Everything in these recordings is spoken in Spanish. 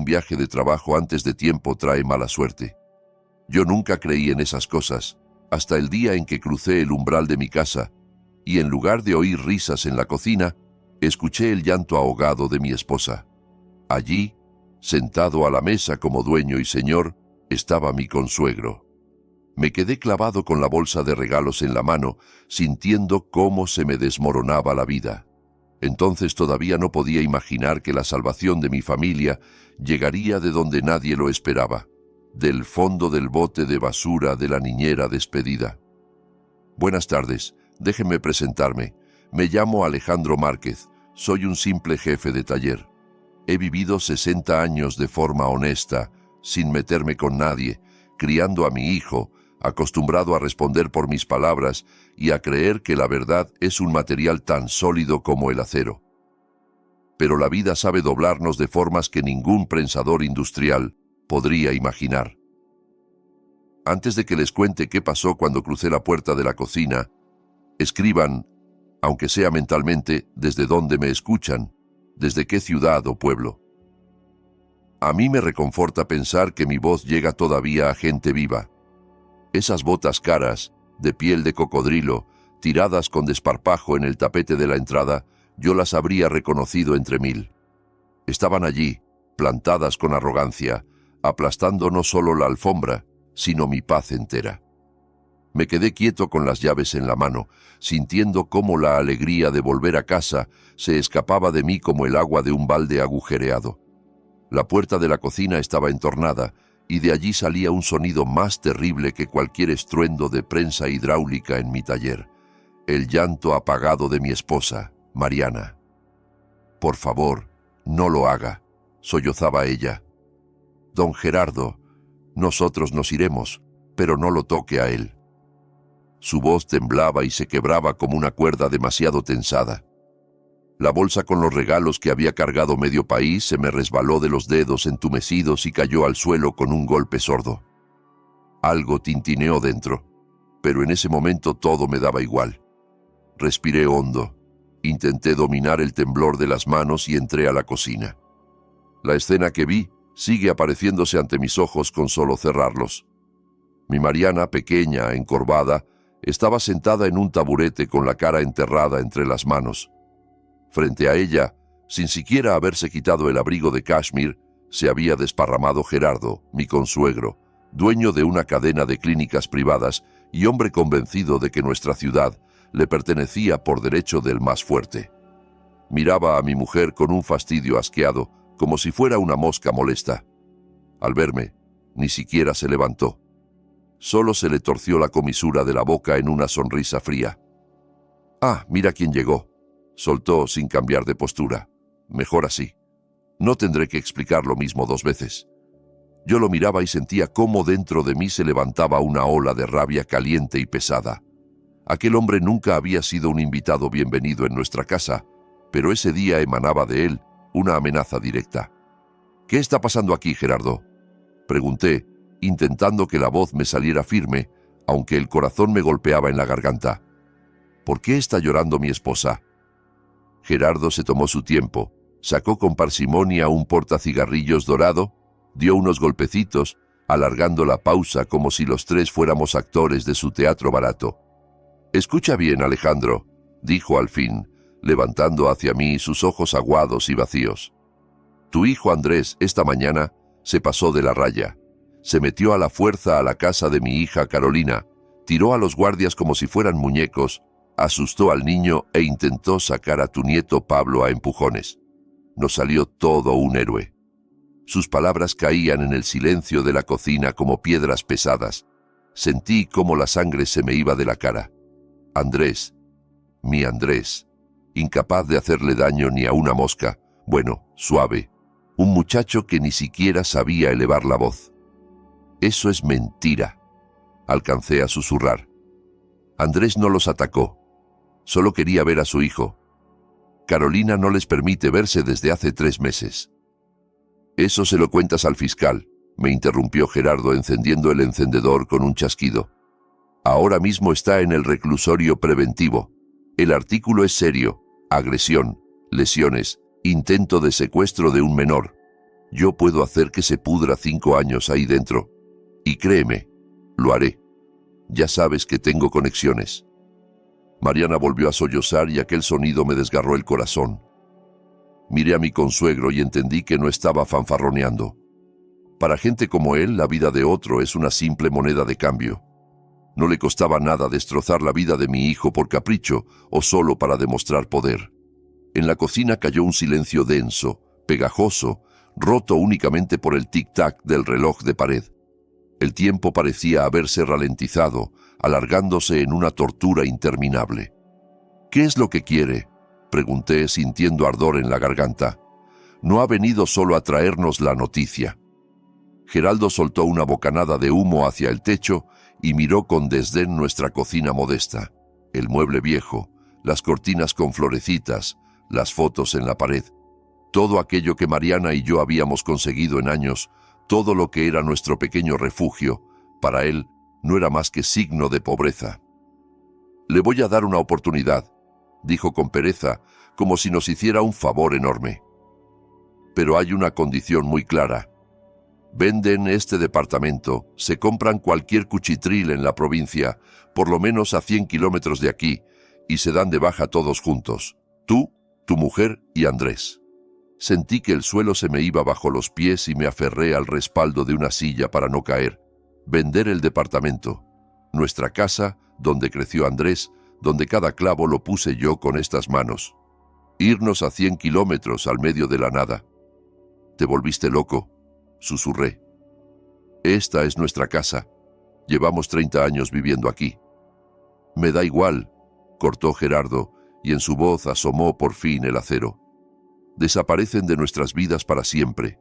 viaje de trabajo antes de tiempo trae mala suerte. Yo nunca creí en esas cosas, hasta el día en que crucé el umbral de mi casa, y en lugar de oír risas en la cocina, escuché el llanto ahogado de mi esposa. Allí, sentado a la mesa como dueño y señor, estaba mi consuegro. Me quedé clavado con la bolsa de regalos en la mano, sintiendo cómo se me desmoronaba la vida. Entonces todavía no podía imaginar que la salvación de mi familia llegaría de donde nadie lo esperaba, del fondo del bote de basura de la niñera despedida. Buenas tardes, déjenme presentarme. Me llamo Alejandro Márquez, soy un simple jefe de taller. He vivido 60 años de forma honesta, sin meterme con nadie, criando a mi hijo, acostumbrado a responder por mis palabras y a creer que la verdad es un material tan sólido como el acero. Pero la vida sabe doblarnos de formas que ningún prensador industrial podría imaginar. Antes de que les cuente qué pasó cuando crucé la puerta de la cocina, escriban, aunque sea mentalmente, desde dónde me escuchan, desde qué ciudad o pueblo. A mí me reconforta pensar que mi voz llega todavía a gente viva. Esas botas caras, de piel de cocodrilo, tiradas con desparpajo en el tapete de la entrada, yo las habría reconocido entre mil. Estaban allí, plantadas con arrogancia, aplastando no solo la alfombra, sino mi paz entera. Me quedé quieto con las llaves en la mano, sintiendo cómo la alegría de volver a casa se escapaba de mí como el agua de un balde agujereado. La puerta de la cocina estaba entornada, y de allí salía un sonido más terrible que cualquier estruendo de prensa hidráulica en mi taller. El llanto apagado de mi esposa, Mariana. «Por favor, no lo haga», sollozaba ella. «Don Gerardo, nosotros nos iremos, pero no lo toque a él». Su voz temblaba y se quebraba como una cuerda demasiado tensada. La bolsa con los regalos que había cargado medio país se me resbaló de los dedos entumecidos y cayó al suelo con un golpe sordo. Algo tintineó dentro, pero en ese momento todo me daba igual. Respiré hondo, intenté dominar el temblor de las manos y entré a la cocina. La escena que vi sigue apareciéndose ante mis ojos con solo cerrarlos. Mi Mariana, pequeña, encorvada, estaba sentada en un taburete con la cara enterrada entre las manos. Frente a ella, sin siquiera haberse quitado el abrigo de cashmere, se había desparramado Gerardo, mi consuegro, dueño de una cadena de clínicas privadas y hombre convencido de que nuestra ciudad le pertenecía por derecho del más fuerte. Miraba a mi mujer con un fastidio asqueado, como si fuera una mosca molesta. Al verme, ni siquiera se levantó. Solo se le torció la comisura de la boca en una sonrisa fría. «Ah, mira quién llegó», soltó sin cambiar de postura. «Mejor así. No tendré que explicar lo mismo 2 veces». Yo lo miraba y sentía cómo dentro de mí se levantaba una ola de rabia caliente y pesada. Aquel hombre nunca había sido un invitado bienvenido en nuestra casa, pero ese día emanaba de él una amenaza directa. «¿Qué está pasando aquí, Gerardo?», pregunté, intentando que la voz me saliera firme, aunque el corazón me golpeaba en la garganta. «¿Por qué está llorando mi esposa?». Gerardo se tomó su tiempo, sacó con parsimonia un portacigarrillos dorado, dio unos golpecitos, alargando la pausa como si los 3 fuéramos actores de su teatro barato. «Escucha bien, Alejandro», dijo al fin, levantando hacia mí sus ojos aguados y vacíos. «Tu hijo Andrés, esta mañana, se pasó de la raya. Se metió a la fuerza a la casa de mi hija Carolina, tiró a los guardias como si fueran muñecos, asustó al niño e intentó sacar a tu nieto Pablo a empujones. Nos salió todo un héroe». Sus palabras caían en el silencio de la cocina como piedras pesadas. Sentí cómo la sangre se me iba de la cara. Andrés, mi Andrés, incapaz de hacerle daño ni a una mosca, bueno, suave, un muchacho que ni siquiera sabía elevar la voz. «Eso es mentira», alcancé a susurrar. «Andrés no los atacó. Solo quería ver a su hijo. Carolina no les permite verse desde hace 3 meses». «Eso se lo cuentas al fiscal», me interrumpió Gerardo encendiendo el encendedor con un chasquido. «Ahora mismo está en el reclusorio preventivo. El artículo es serio: agresión, lesiones, intento de secuestro de un menor. Yo puedo hacer que se pudra 5 años ahí dentro. Y créeme, lo haré. Ya sabes que tengo conexiones. Mariana volvió a sollozar y aquel sonido me desgarró el corazón. Miré a mi consuegro y entendí que no estaba fanfarroneando. Para gente como él, la vida de otro es una simple moneda de cambio. No le costaba nada destrozar la vida de mi hijo por capricho o solo para demostrar poder. En la cocina cayó un silencio denso, pegajoso, roto únicamente por el tic-tac del reloj de pared. El tiempo parecía haberse ralentizado, alargándose en una tortura interminable. «¿Qué es lo que quiere?», pregunté sintiendo ardor en la garganta. «No ha venido solo a traernos la noticia». Geraldo soltó una bocanada de humo hacia el techo y miró con desdén nuestra cocina modesta, el mueble viejo, las cortinas con florecitas, las fotos en la pared. Todo aquello que Mariana y yo habíamos conseguido en años, todo lo que era nuestro pequeño refugio, para él no era más que signo de pobreza. «Le voy a dar una oportunidad», dijo con pereza, como si nos hiciera un favor enorme. «Pero hay una condición muy clara. Venden este departamento, se compran cualquier cuchitril en la provincia, por lo menos a 100 kilómetros de aquí, y se dan de baja todos juntos, tú, tu mujer y Andrés». Sentí que el suelo se me iba bajo los pies y me aferré al respaldo de una silla para no caer. Vender el departamento, nuestra casa, donde creció Andrés, donde cada clavo lo puse yo con estas manos. Irnos a 100 kilómetros al medio de la nada. «Te volviste loco», susurré. «Esta es nuestra casa. Llevamos 30 años viviendo aquí». «Me da igual», cortó Gerardo, y en su voz asomó por fin el acero. «Desaparecen de nuestras vidas para siempre.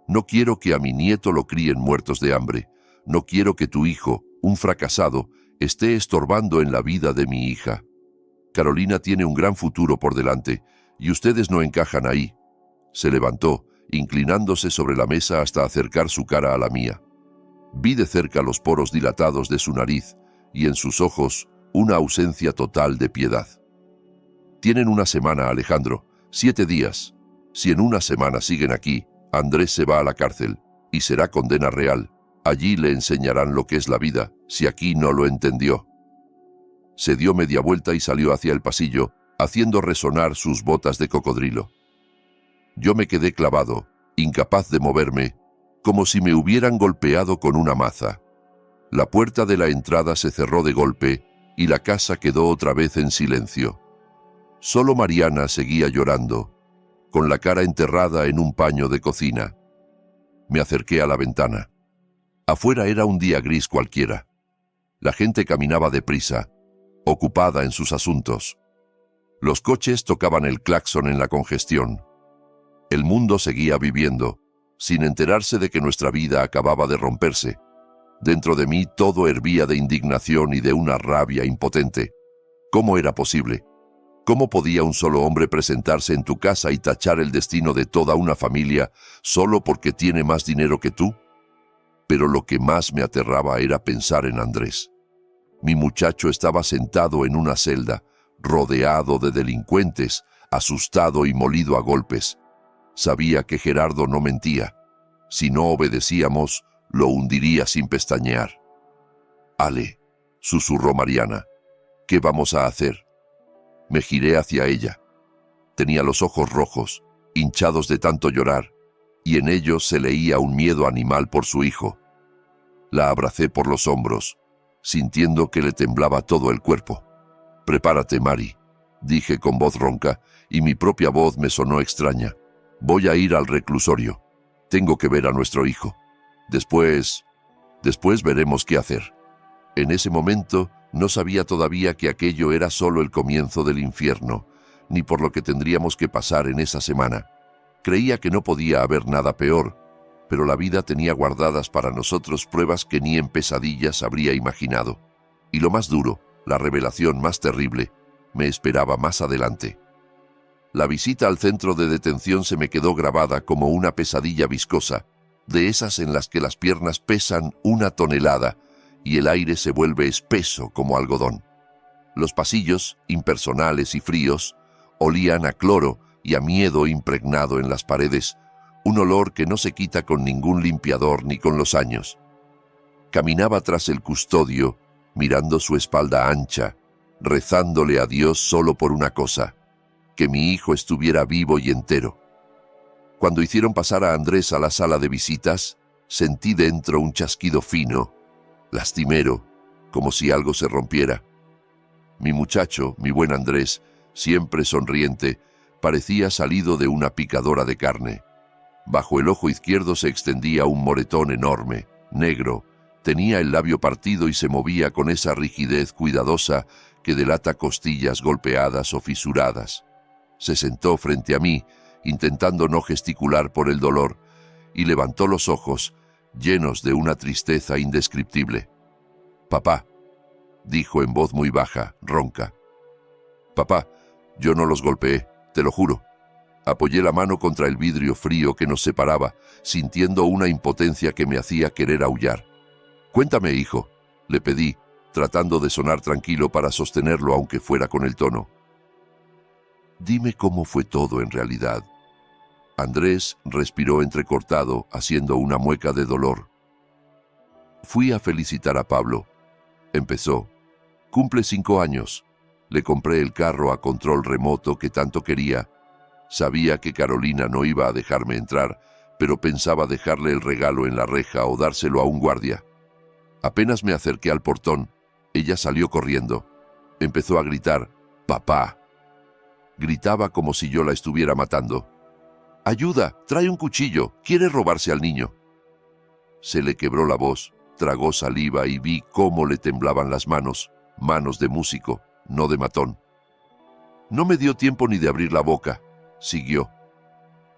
No quiero que a mi nieto lo críen muertos de hambre. No quiero que tu hijo, un fracasado, esté estorbando en la vida de mi hija. Carolina tiene un gran futuro por delante, y ustedes no encajan ahí». Se levantó, inclinándose sobre la mesa hasta acercar su cara a la mía. Vi de cerca los poros dilatados de su nariz, y en sus ojos una ausencia total de piedad. «Tienen una semana, Alejandro, 7 días. Si en una semana siguen aquí, Andrés se va a la cárcel, y será condena real. Allí le enseñarán lo que es la vida, si aquí no lo entendió». Se dio media vuelta y salió hacia el pasillo, haciendo resonar sus botas de cocodrilo. Yo me quedé clavado, incapaz de moverme, como si me hubieran golpeado con una maza. La puerta de la entrada se cerró de golpe y la casa quedó otra vez en silencio. Solo Mariana seguía llorando, con la cara enterrada en un paño de cocina. Me acerqué a la ventana. Afuera era un día gris cualquiera. La gente caminaba deprisa, ocupada en sus asuntos. Los coches tocaban el claxon en la congestión. El mundo seguía viviendo, sin enterarse de que nuestra vida acababa de romperse. Dentro de mí todo hervía de indignación y de una rabia impotente. ¿Cómo era posible? ¿Cómo podía un solo hombre presentarse en tu casa y tachar el destino de toda una familia solo porque tiene más dinero que tú? Pero lo que más me aterraba era pensar en Andrés. Mi muchacho estaba sentado en una celda, rodeado de delincuentes, asustado y molido a golpes. Sabía que Gerardo no mentía. Si no obedecíamos, lo hundiría sin pestañear. «Ale», susurró Mariana, «¿qué vamos a hacer?». Me giré hacia ella. Tenía los ojos rojos, hinchados de tanto llorar, y en ellos se leía un miedo animal por su hijo. La abracé por los hombros, sintiendo que le temblaba todo el cuerpo. «Prepárate, Mari», dije con voz ronca, y mi propia voz me sonó extraña. «Voy a ir al reclusorio. Tengo que ver a nuestro hijo. Después veremos qué hacer». En ese momento no sabía todavía que aquello era solo el comienzo del infierno, ni por lo que tendríamos que pasar en esa semana. Creía que no podía haber nada peor, pero la vida tenía guardadas para nosotros pruebas que ni en pesadillas habría imaginado. Y lo más duro, la revelación más terrible, me esperaba más adelante. La visita al centro de detención se me quedó grabada como una pesadilla viscosa, de esas en las que las piernas pesan 1 tonelada y el aire se vuelve espeso como algodón. Los pasillos, impersonales y fríos, olían a cloro y a miedo impregnado en las paredes, un olor que no se quita con ningún limpiador ni con los años. Caminaba tras el custodio, mirando su espalda ancha, rezándole a Dios solo por una cosa, que mi hijo estuviera vivo y entero. Cuando hicieron pasar a Andrés a la sala de visitas, sentí dentro un chasquido fino, lastimero, como si algo se rompiera. Mi muchacho, mi buen Andrés, siempre sonriente, parecía salido de una picadora de carne. Bajo el ojo izquierdo se extendía un moretón enorme, negro, tenía el labio partido y se movía con esa rigidez cuidadosa que delata costillas golpeadas o fisuradas. Se sentó frente a mí, intentando no gesticular por el dolor, y levantó los ojos, llenos de una tristeza indescriptible. «Papá», dijo en voz muy baja, ronca. «Papá, yo no los golpeé, te lo juro». Apoyé la mano contra el vidrio frío que nos separaba, sintiendo una impotencia que me hacía querer aullar. «Cuéntame, hijo», le pedí, tratando de sonar tranquilo para sostenerlo aunque fuera con el tono. «Dime cómo fue todo en realidad». Andrés respiró entrecortado, haciendo una mueca de dolor. «Fui a felicitar a Pablo», empezó. «Cumple 5 años. Le compré el carro a control remoto que tanto quería. Sabía que Carolina no iba a dejarme entrar, pero pensaba dejarle el regalo en la reja o dárselo a un guardia. Apenas me acerqué al portón, ella salió corriendo. Empezó a gritar, «¡Papá!». Gritaba como si yo la estuviera matando. «¡Ayuda! ¡Trae un cuchillo! ¡Quiere robarse al niño!». Se le quebró la voz, tragó saliva y vi cómo le temblaban las manos, manos de músico, no de matón. No me dio tiempo ni de abrir la boca. Siguió.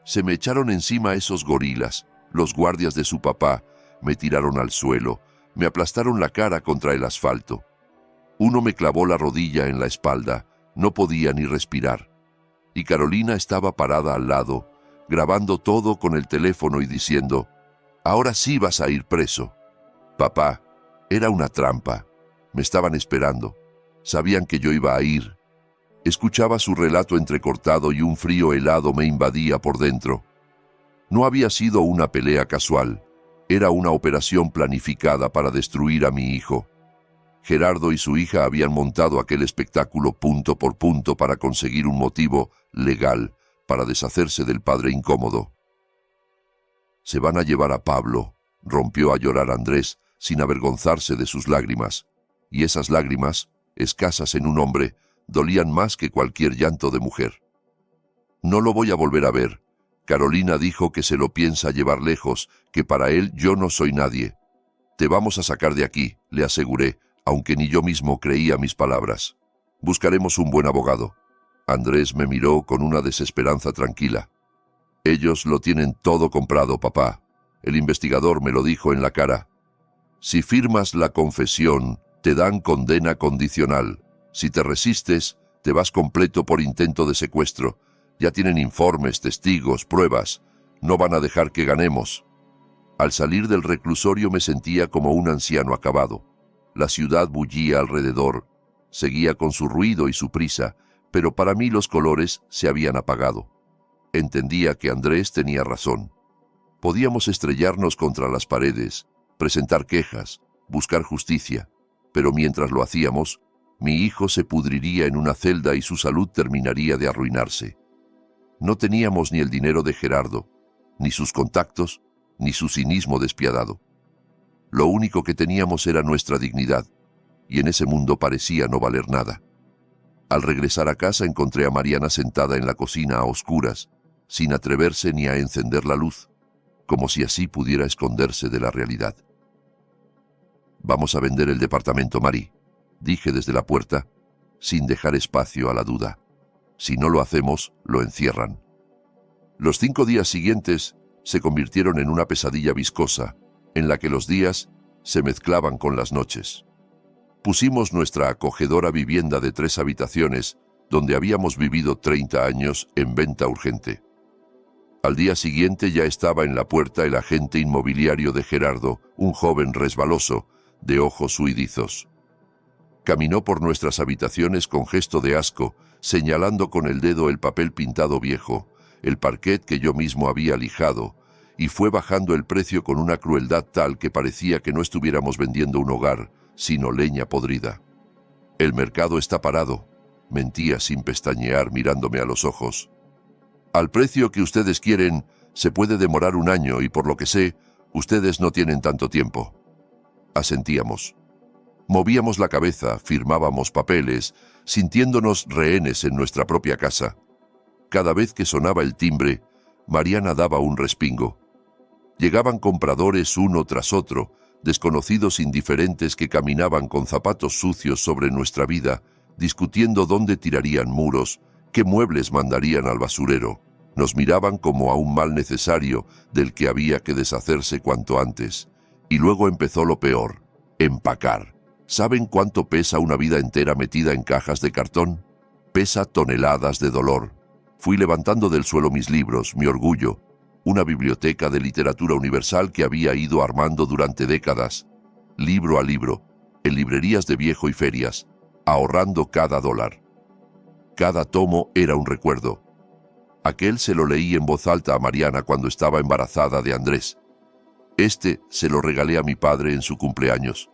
Se me echaron encima esos gorilas, los guardias de su papá, me tiraron al suelo, me aplastaron la cara contra el asfalto. Uno me clavó la rodilla en la espalda, no podía ni respirar. Y Carolina estaba parada al lado, grabando todo con el teléfono y diciendo, «Ahora sí vas a ir preso». Papá, era una trampa. Me estaban esperando. Sabían que yo iba a ir. Escuchaba su relato entrecortado y un frío helado me invadía por dentro. No había sido una pelea casual. Era una operación planificada para destruir a mi hijo. Gerardo y su hija habían montado aquel espectáculo punto por punto para conseguir un motivo legal para deshacerse del padre incómodo. «Se van a llevar a Pablo», rompió a llorar Andrés, sin avergonzarse de sus lágrimas. Y esas lágrimas, escasas en un hombre, dolían más que cualquier llanto de mujer. «No lo voy a volver a ver. Carolina dijo que se lo piensa llevar lejos, que para él yo no soy nadie. Te vamos a sacar de aquí», le aseguré, aunque ni yo mismo creía mis palabras. «Buscaremos un buen abogado». Andrés me miró con una desesperanza tranquila. «Ellos lo tienen todo comprado, papá. El investigador me lo dijo en la cara. Si firmas la confesión, te dan condena condicional. Si te resistes, te vas completo por intento de secuestro. Ya tienen informes, testigos, pruebas. No van a dejar que ganemos». Al salir del reclusorio me sentía como un anciano acabado. La ciudad bullía alrededor, seguía con su ruido y su prisa, pero para mí los colores se habían apagado. Entendía que Andrés tenía razón. Podíamos estrellarnos contra las paredes, presentar quejas, buscar justicia, pero mientras lo hacíamos, mi hijo se pudriría en una celda y su salud terminaría de arruinarse. No teníamos ni el dinero de Gerardo, ni sus contactos, ni su cinismo despiadado. Lo único que teníamos era nuestra dignidad, y en ese mundo parecía no valer nada. Al regresar a casa encontré a Mariana sentada en la cocina a oscuras, sin atreverse ni a encender la luz, como si así pudiera esconderse de la realidad. «Vamos a vender el departamento, Mari», dije desde la puerta, sin dejar espacio a la duda. «Si no lo hacemos, lo encierran». Los 5 días siguientes se convirtieron en una pesadilla viscosa, en la que los días se mezclaban con las noches. Pusimos nuestra acogedora vivienda de 3 habitaciones, donde habíamos vivido 30 años, en venta urgente. Al día siguiente ya estaba en la puerta el agente inmobiliario de Gerardo, un joven resbaloso, de ojos huidizos. Caminó por nuestras habitaciones con gesto de asco, señalando con el dedo el papel pintado viejo, el parquet que yo mismo había lijado, y fue bajando el precio con una crueldad tal que parecía que no estuviéramos vendiendo un hogar, sino leña podrida. «El mercado está parado», mentía sin pestañear mirándome a los ojos. «Al precio que ustedes quieren, se puede demorar un año y por lo que sé, ustedes no tienen tanto tiempo». Asentíamos. Movíamos la cabeza, firmábamos papeles, sintiéndonos rehenes en nuestra propia casa. Cada vez que sonaba el timbre, Mariana daba un respingo. Llegaban compradores uno tras otro, desconocidos indiferentes que caminaban con zapatos sucios sobre nuestra vida, discutiendo dónde tirarían muros, qué muebles mandarían al basurero. Nos miraban como a un mal necesario del que había que deshacerse cuanto antes. Y luego empezó lo peor: empacar. ¿Saben cuánto pesa una vida entera metida en cajas de cartón? Pesa toneladas de dolor. Fui levantando del suelo mis libros, mi orgullo, una biblioteca de literatura universal que había ido armando durante décadas, libro a libro, en librerías de viejo y ferias, ahorrando cada dólar. Cada tomo era un recuerdo. Aquel se lo leí en voz alta a Mariana cuando estaba embarazada de Andrés. Este se lo regalé a mi padre en su cumpleaños.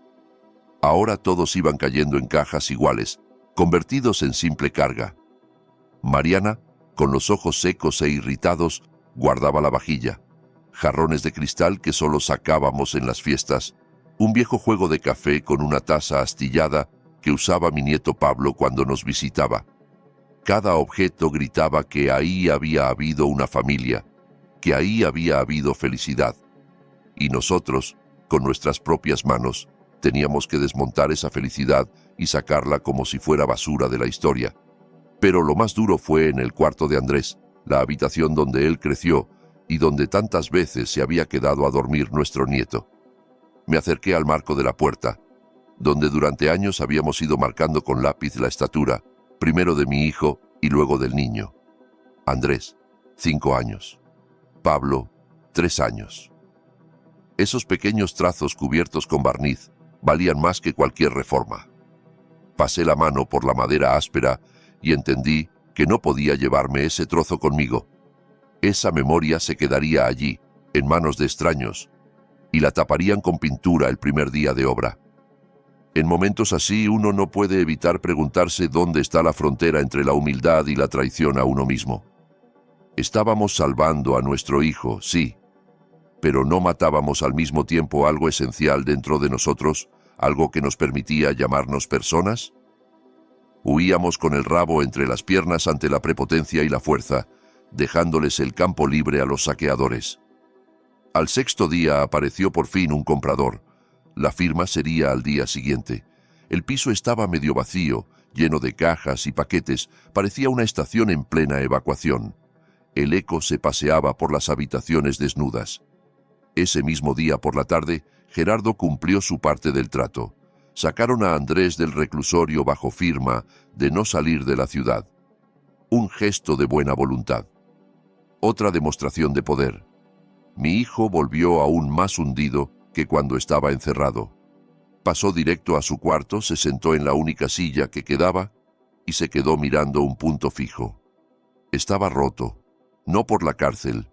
Ahora todos iban cayendo en cajas iguales, convertidos en simple carga. Mariana, con los ojos secos e irritados, guardaba la vajilla, jarrones de cristal que solo sacábamos en las fiestas, un viejo juego de café con una taza astillada que usaba mi nieto Pablo cuando nos visitaba. Cada objeto gritaba que ahí había habido una familia, que ahí había habido felicidad. Y nosotros, con nuestras propias manos, teníamos que desmontar esa felicidad y sacarla como si fuera basura de la historia. Pero lo más duro fue en el cuarto de Andrés, la habitación donde él creció y donde tantas veces se había quedado a dormir nuestro nieto. Me acerqué al marco de la puerta, donde durante años habíamos ido marcando con lápiz la estatura, primero de mi hijo y luego del niño. Andrés, 5 años. Pablo, 3 años. Esos pequeños trazos cubiertos con barniz valían más que cualquier reforma. Pasé la mano por la madera áspera y entendí que no podía llevarme ese trozo conmigo. Esa memoria se quedaría allí, en manos de extraños, y la taparían con pintura el primer día de obra. En momentos así uno no puede evitar preguntarse dónde está la frontera entre la humildad y la traición a uno mismo. Estábamos salvando a nuestro hijo, sí, pero ¿no matábamos al mismo tiempo algo esencial dentro de nosotros, algo que nos permitía llamarnos personas? Huíamos con el rabo entre las piernas ante la prepotencia y la fuerza, dejándoles el campo libre a los saqueadores. Al 6.º día apareció por fin un comprador. La firma sería al día siguiente. El piso estaba medio vacío, lleno de cajas y paquetes, parecía una estación en plena evacuación. El eco se paseaba por las habitaciones desnudas. Ese mismo día por la tarde, Gerardo cumplió su parte del trato. Sacaron a Andrés del reclusorio bajo firma de no salir de la ciudad. Un gesto de buena voluntad. Otra demostración de poder. Mi hijo volvió aún más hundido que cuando estaba encerrado. Pasó directo a su cuarto, se sentó en la única silla que quedaba y se quedó mirando un punto fijo. Estaba roto, no por la cárcel,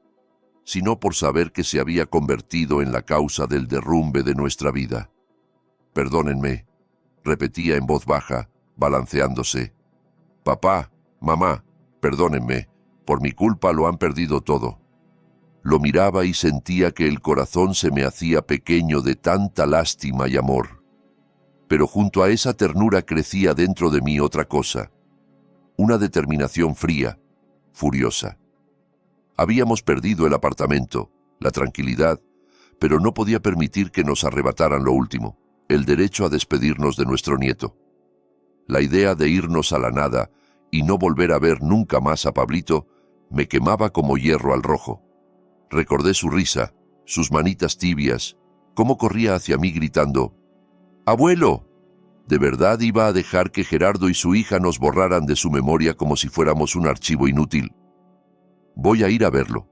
sino por saber que se había convertido en la causa del derrumbe de nuestra vida. «Perdónenme», repetía en voz baja, balanceándose. «Papá, mamá, perdónenme, por mi culpa lo han perdido todo». Lo miraba y sentía que el corazón se me hacía pequeño de tanta lástima y amor. Pero junto a esa ternura crecía dentro de mí otra cosa, una determinación fría, furiosa. Habíamos perdido el apartamento, la tranquilidad, pero no podía permitir que nos arrebataran lo último, el derecho a despedirnos de nuestro nieto. La idea de irnos a la nada y no volver a ver nunca más a Pablito me quemaba como hierro al rojo. Recordé su risa, sus manitas tibias, cómo corría hacia mí gritando: «¡Abuelo!». ¿De verdad iba a dejar que Gerardo y su hija nos borraran de su memoria como si fuéramos un archivo inútil? «Voy a ir a verlo»,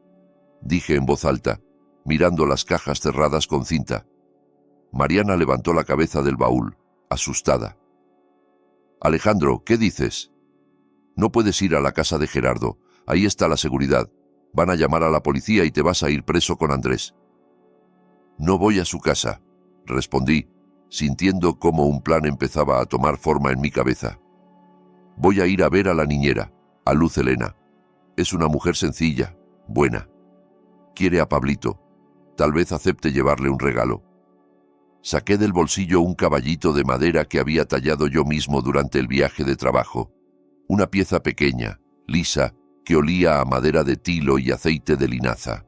dije en voz alta, mirando las cajas cerradas con cinta. Mariana levantó la cabeza del baúl, asustada. «Alejandro, ¿qué dices?». «No puedes ir a la casa de Gerardo, ahí está la seguridad. Van a llamar a la policía y te vas a ir preso con Andrés. No voy a su casa, respondí, sintiendo cómo un plan empezaba a tomar forma en mi cabeza. Voy a ir a ver a la niñera, a Luz Helena. Es una mujer sencilla, buena. Quiere a Pablito. Tal vez acepte llevarle un regalo. Saqué del bolsillo un caballito de madera que había tallado yo mismo durante el viaje de trabajo. Una pieza pequeña, lisa, que olía a madera de tilo y aceite de linaza.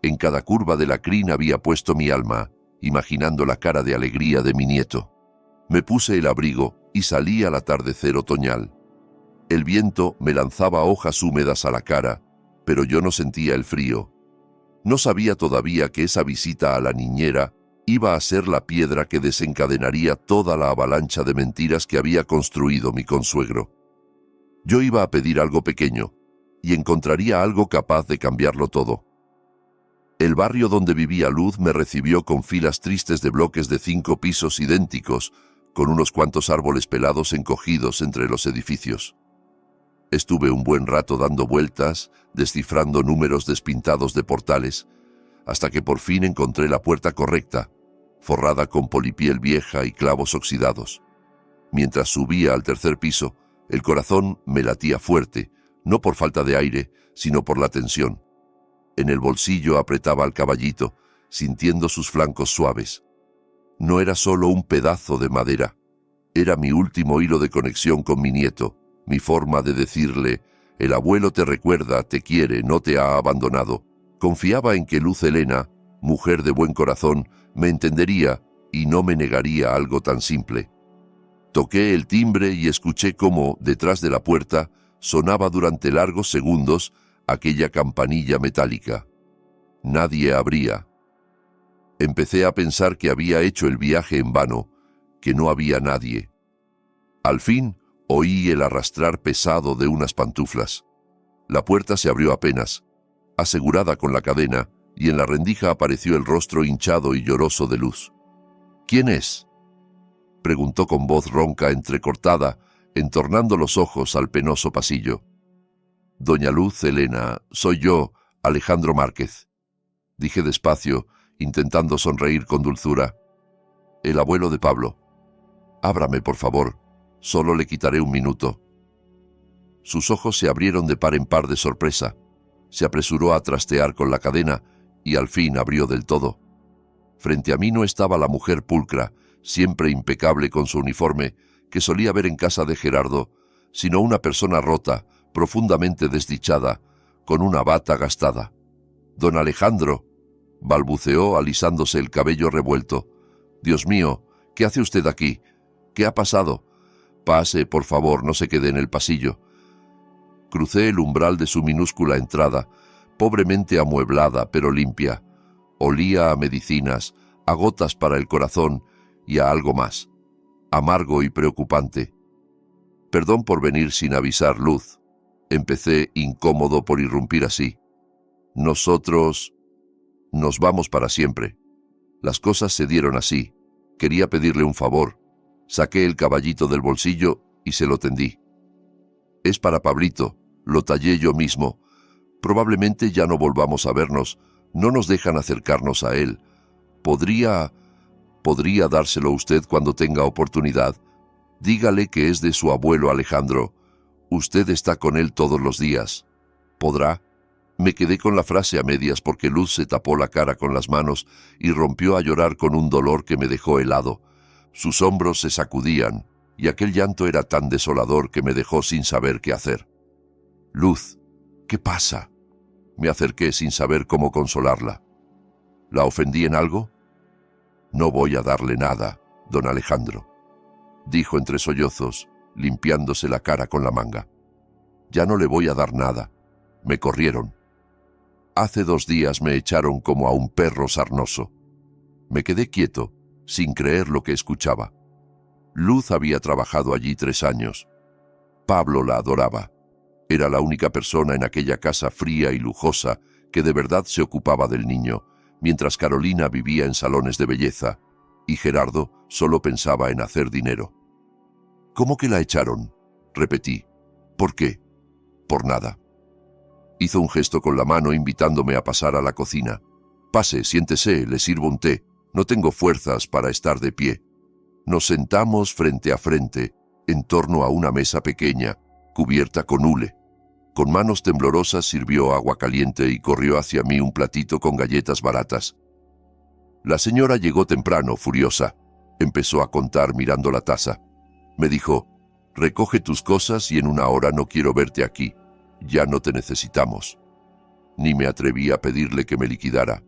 En cada curva de la crin había puesto mi alma, imaginando la cara de alegría de mi nieto. Me puse el abrigo y salí al atardecer otoñal. El viento me lanzaba hojas húmedas a la cara, pero yo no sentía el frío. No sabía todavía que esa visita a la niñera iba a ser la piedra que desencadenaría toda la avalancha de mentiras que había construido mi consuegro. Yo iba a pedir algo pequeño, y encontraría algo capaz de cambiarlo todo. El barrio donde vivía Luz me recibió con filas tristes de bloques de 5 pisos idénticos, con unos cuantos árboles pelados encogidos entre los edificios. Estuve un buen rato dando vueltas, descifrando números despintados de portales, hasta que por fin encontré la puerta correcta, forrada con polipiel vieja y clavos oxidados. Mientras subía al 3er piso, el corazón me latía fuerte, no por falta de aire, sino por la tensión. En el bolsillo apretaba al caballito, sintiendo sus flancos suaves. No era solo un pedazo de madera, era mi último hilo de conexión con mi nieto, mi forma de decirle: el abuelo te recuerda, te quiere, no te ha abandonado. Confiaba en que Luz Helena, mujer de buen corazón, me entendería y no me negaría algo tan simple. Toqué el timbre y escuché cómo, detrás de la puerta, sonaba durante largos segundos aquella campanilla metálica. Nadie abría. Empecé a pensar que había hecho el viaje en vano, que no había nadie. Al fin, oí el arrastrar pesado de unas pantuflas. La puerta se abrió apenas, asegurada con la cadena, y en la rendija apareció el rostro hinchado y lloroso de Luz. «¿Quién es?», preguntó con voz ronca entrecortada, entornando los ojos al penoso pasillo. «Doña Luz Helena, soy yo, Alejandro Márquez», dije despacio, intentando sonreír con dulzura. «El abuelo de Pablo. Ábrame, por favor. Solo le quitaré un minuto». Sus ojos se abrieron de par en par de sorpresa. Se apresuró a trastear con la cadena y al fin abrió del todo. Frente a mí no estaba la mujer pulcra, siempre impecable con su uniforme, que solía ver en casa de Gerardo, sino una persona rota, profundamente desdichada, con una bata gastada. «Don Alejandro», balbuceó alisándose el cabello revuelto. «Dios mío, ¿qué hace usted aquí? ¿Qué ha pasado? Pase, por favor, no se quede en el pasillo». Crucé el umbral de su minúscula entrada, pobremente amueblada pero limpia. Olía a medicinas, a gotas para el corazón y a algo más, amargo y preocupante. «Perdón por venir sin avisar, Luz», empecé, incómodo por irrumpir así. «Nosotros nos vamos para siempre. Las cosas se dieron así. Quería pedirle un favor». Saqué el caballito del bolsillo y se lo tendí. «Es para Pablito, lo tallé yo mismo. Probablemente ya no volvamos a vernos, no nos dejan acercarnos a él. ¿Podría dárselo usted cuando tenga oportunidad? Dígale que es de su abuelo Alejandro. Usted está con él todos los días. ¿Podrá?». Me quedé con la frase a medias porque Luz se tapó la cara con las manos y rompió a llorar con un dolor que me dejó helado. Sus hombros se sacudían, y aquel llanto era tan desolador que me dejó sin saber qué hacer. «Luz, ¿qué pasa?». Me acerqué sin saber cómo consolarla. «¿La ofendí en algo?». «No voy a darle nada, don Alejandro», dijo entre sollozos, limpiándose la cara con la manga. «Ya no le voy a dar nada. Me corrieron. Hace 2 días me echaron como a un perro sarnoso». Me quedé quieto, sin creer lo que escuchaba. Luz había trabajado allí 3 años. Pablo la adoraba. Era la única persona en aquella casa fría y lujosa que de verdad se ocupaba del niño, mientras Carolina vivía en salones de belleza, y Gerardo solo pensaba en hacer dinero. «¿Cómo que la echaron?», repetí. «¿Por qué?». «Por nada». Hizo un gesto con la mano invitándome a pasar a la cocina. «Pase, siéntese, le sirvo un té. No tengo fuerzas para estar de pie». Nos sentamos frente a frente, en torno a una mesa pequeña, cubierta con hule. Con manos temblorosas sirvió agua caliente y corrió hacia mí un platito con galletas baratas. La señora llegó temprano, furiosa. Empezó a contar mirando la taza. Me dijo: «Recoge tus cosas y en una hora no quiero verte aquí. Ya no te necesitamos». Ni me atreví a pedirle que me liquidara.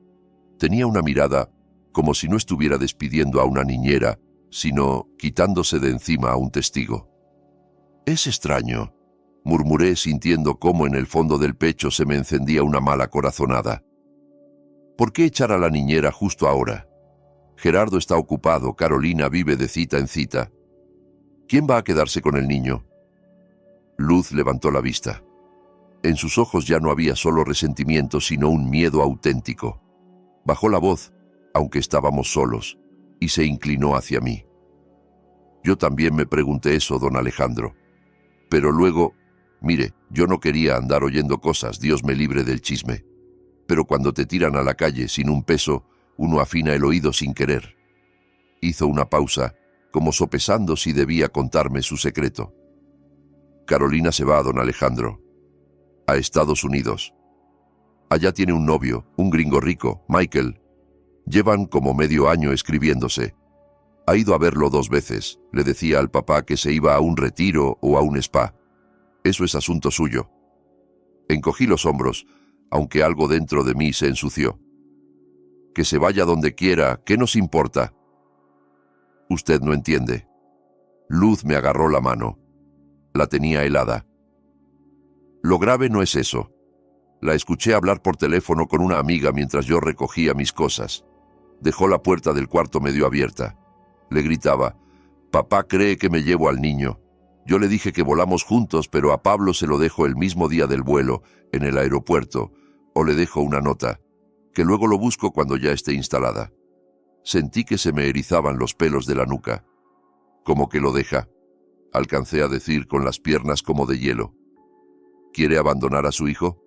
Tenía una mirada como si no estuviera despidiendo a una niñera, sino quitándose de encima a un testigo. «Es extraño», murmuré sintiendo cómo en el fondo del pecho se me encendía una mala corazonada. ¿Por qué echar a la niñera justo ahora? Gerardo está ocupado, Carolina vive de cita en cita. ¿Quién va a quedarse con el niño? Luz levantó la vista. En sus ojos ya no había solo resentimiento, sino un miedo auténtico. Bajó la voz, aunque estábamos solos, y se inclinó hacia mí. Yo también me pregunté eso, don Alejandro. Pero luego, mire, yo no quería andar oyendo cosas, Dios me libre del chisme. Pero cuando te tiran a la calle sin un peso, uno afina el oído sin querer. Hizo una pausa, como sopesando si debía contarme su secreto. Carolina se va, don Alejandro, a Estados Unidos. Allá tiene un novio, un gringo rico, Michael. Llevan como medio año escribiéndose. Ha ido a verlo 2 veces. Le decía al papá que se iba a un retiro o a un spa. Eso es asunto suyo. Encogí los hombros, aunque algo dentro de mí se ensució. Que se vaya donde quiera, ¿qué nos importa? Usted no entiende. Luz me agarró la mano. La tenía helada. Lo grave no es eso. La escuché hablar por teléfono con una amiga mientras yo recogía mis cosas. Dejó la puerta del cuarto medio abierta. Le gritaba: «Papá cree que me llevo al niño». Yo le dije que volamos juntos, pero a Pablo se lo dejo el mismo día del vuelo, en el aeropuerto, o le dejo una nota, que luego lo busco cuando ya esté instalada. Sentí que se me erizaban los pelos de la nuca. «¿Cómo que lo deja?», alcancé a decir con las piernas como de hielo. «¿Quiere abandonar a su hijo?».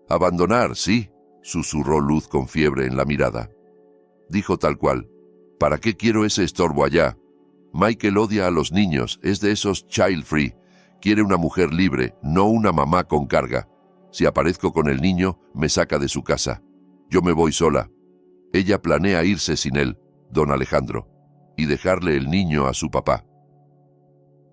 «Abandonar, sí», susurró Luz con fiebre en la mirada. Dijo tal cual: «¿Para qué quiero ese estorbo allá? Michael odia a los niños, es de esos child free. Quiere una mujer libre, no una mamá con carga. Si aparezco con el niño, me saca de su casa. Yo me voy sola. Ella planea irse sin él, don Alejandro, y dejarle el niño a su papá».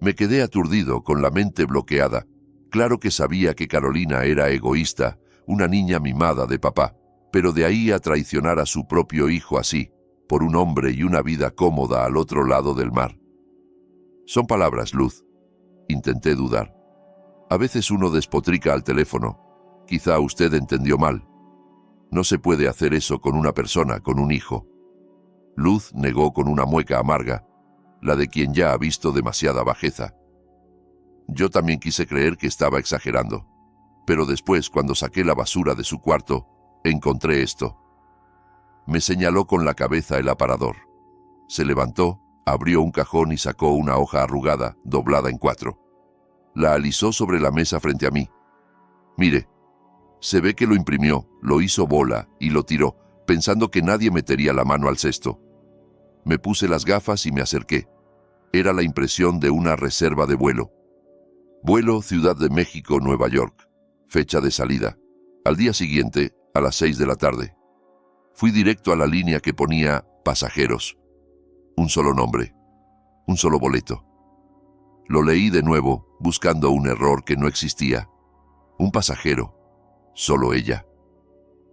Me quedé aturdido, con la mente bloqueada. Claro que sabía que Carolina era egoísta, una niña mimada de papá, pero de ahí a traicionar a su propio hijo así, por un hombre y una vida cómoda al otro lado del mar. Son palabras, Luz. Intenté dudar. A veces uno despotrica al teléfono. Quizá usted entendió mal. No se puede hacer eso con una persona, con un hijo. Luz negó con una mueca amarga, la de quien ya ha visto demasiada bajeza. Yo también quise creer que estaba exagerando, pero después, cuando saqué la basura de su cuarto, encontré esto. Me señaló con la cabeza el aparador. Se levantó, abrió un cajón y sacó una hoja arrugada, doblada en 4. La alisó sobre la mesa frente a mí. «Mire, se ve que lo imprimió, lo hizo bola y lo tiró, pensando que nadie metería la mano al cesto». Me puse las gafas y me acerqué. Era la impresión de una reserva de vuelo. Vuelo Ciudad de México, Nueva York. Fecha de salida: al día siguiente, a las 6 de la tarde. Fui directo a la línea que ponía pasajeros. Un solo nombre, un solo boleto. Lo leí de nuevo, buscando un error que no existía. Un pasajero, solo ella.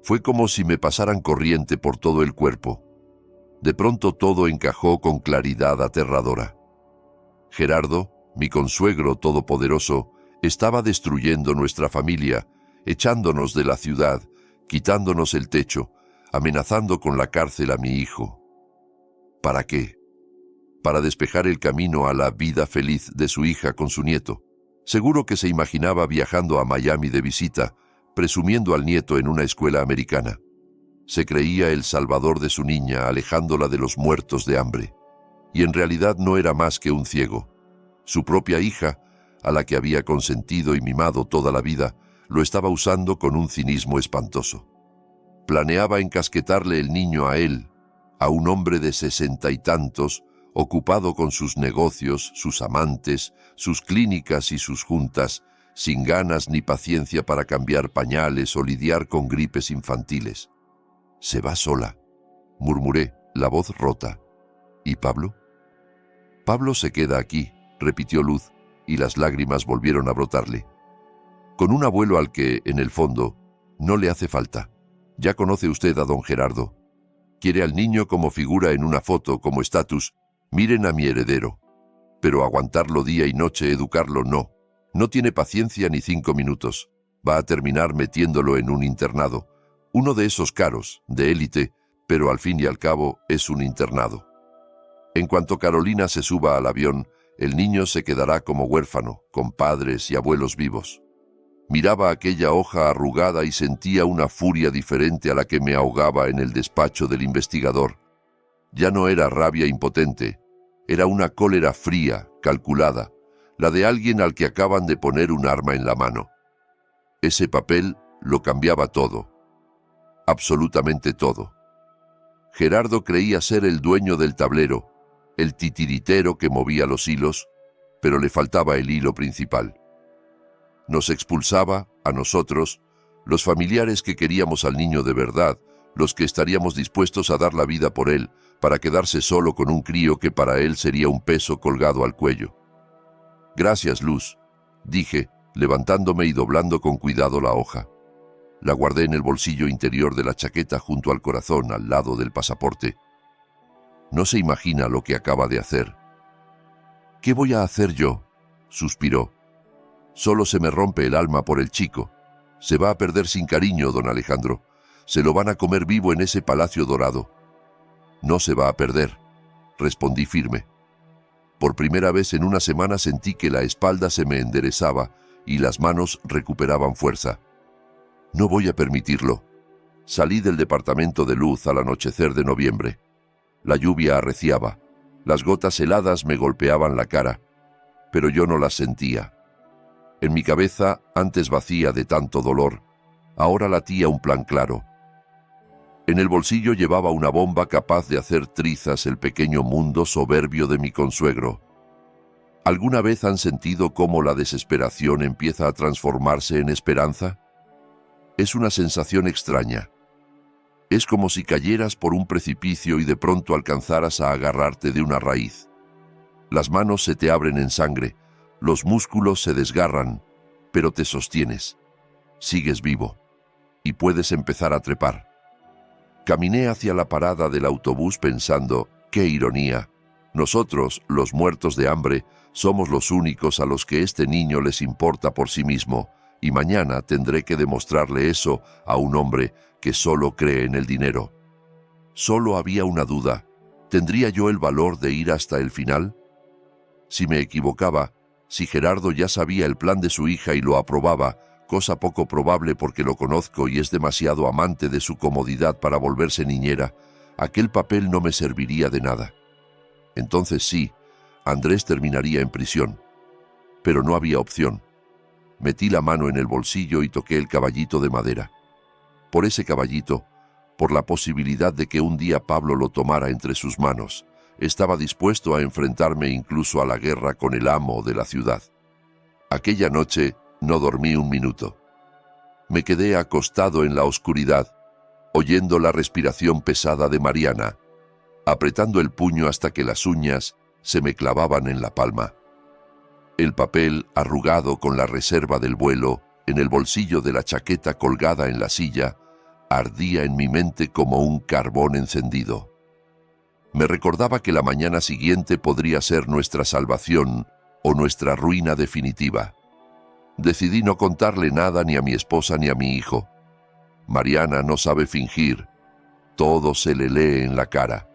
Fue como si me pasaran corriente por todo el cuerpo. De pronto todo encajó con claridad aterradora. Gerardo, mi consuegro todopoderoso, estaba destruyendo nuestra familia, echándonos de la ciudad, quitándonos el techo, amenazando con la cárcel a mi hijo. ¿Para qué? Para despejar el camino a la vida feliz de su hija con su nieto. Seguro que se imaginaba viajando a Miami de visita, presumiendo al nieto en una escuela americana. Se creía el salvador de su niña, alejándola de los muertos de hambre. Y en realidad no era más que un ciego. Su propia hija, a la que había consentido y mimado toda la vida, lo estaba usando con un cinismo espantoso. Planeaba encasquetarle el niño a él, a un hombre de 60 y tantos, ocupado con sus negocios, sus amantes, sus clínicas y sus juntas, sin ganas ni paciencia para cambiar pañales o lidiar con gripes infantiles. «Se va sola», murmuré, la voz rota. «¿Y Pablo?» «Pablo se queda aquí», repitió Luz, y las lágrimas volvieron a brotarle. «Con un abuelo al que, en el fondo, no le hace falta. Ya conoce usted a don Gerardo. Quiere al niño como figura en una foto, como estatus. Miren a mi heredero. Pero aguantarlo día y noche, educarlo, no. No tiene paciencia ni 5 minutos. Va a terminar metiéndolo en un internado. Uno de esos caros, de élite, pero al fin y al cabo es un internado. En cuanto Carolina se suba al avión, el niño se quedará como huérfano, con padres y abuelos vivos». Miraba aquella hoja arrugada y sentía una furia diferente a la que me ahogaba en el despacho del investigador. Ya no era rabia impotente, era una cólera fría, calculada, la de alguien al que acaban de poner un arma en la mano. Ese papel lo cambiaba todo, absolutamente todo. Gerardo creía ser el dueño del tablero, el titiritero que movía los hilos, pero le faltaba el hilo principal. Nos expulsaba, a nosotros, los familiares que queríamos al niño de verdad, los que estaríamos dispuestos a dar la vida por él, para quedarse solo con un crío que para él sería un peso colgado al cuello. «Gracias, Luz», dije, levantándome y doblando con cuidado la hoja. La guardé en el bolsillo interior de la chaqueta junto al corazón, al lado del pasaporte. No se imagina lo que acaba de hacer. «¿Qué voy a hacer yo?», suspiró. «Solo se me rompe el alma por el chico. Se va a perder sin cariño, don Alejandro. Se lo van a comer vivo en ese palacio dorado». «No se va a perder», respondí firme. Por primera vez en una semana sentí que la espalda se me enderezaba y las manos recuperaban fuerza. «No voy a permitirlo». Salí del departamento de Luz al anochecer de noviembre. La lluvia arreciaba. Las gotas heladas me golpeaban la cara, pero yo no las sentía. En mi cabeza, antes vacía de tanto dolor, ahora latía un plan claro. En el bolsillo llevaba una bomba capaz de hacer trizas el pequeño mundo soberbio de mi consuegro. ¿Alguna vez han sentido cómo la desesperación empieza a transformarse en esperanza? Es una sensación extraña. Es como si cayeras por un precipicio y de pronto alcanzaras a agarrarte de una raíz. Las manos se te abren en sangre, los músculos se desgarran, pero te sostienes. Sigues vivo y puedes empezar a trepar. Caminé hacia la parada del autobús pensando, qué ironía, nosotros, los muertos de hambre, somos los únicos a los que este niño les importa por sí mismo, y mañana tendré que demostrarle eso a un hombre que solo cree en el dinero. Solo había una duda, ¿tendría yo el valor de ir hasta el final? Si me equivocaba, si Gerardo ya sabía el plan de su hija y lo aprobaba, cosa poco probable porque lo conozco y es demasiado amante de su comodidad para volverse niñera, aquel papel no me serviría de nada. Entonces sí, Andrés terminaría en prisión. Pero no había opción. Metí la mano en el bolsillo y toqué el caballito de madera. Por ese caballito, por la posibilidad de que un día Pablo lo tomara entre sus manos, estaba dispuesto a enfrentarme incluso a la guerra con el amo de la ciudad. Aquella noche no dormí un minuto. Me quedé acostado en la oscuridad, oyendo la respiración pesada de Mariana, apretando el puño hasta que las uñas se me clavaban en la palma. El papel, arrugado con la reserva del vuelo, en el bolsillo de la chaqueta colgada en la silla, ardía en mi mente como un carbón encendido. Me recordaba que la mañana siguiente podría ser nuestra salvación o nuestra ruina definitiva. Decidí no contarle nada ni a mi esposa ni a mi hijo. Mariana no sabe fingir. Todo se le lee en la cara.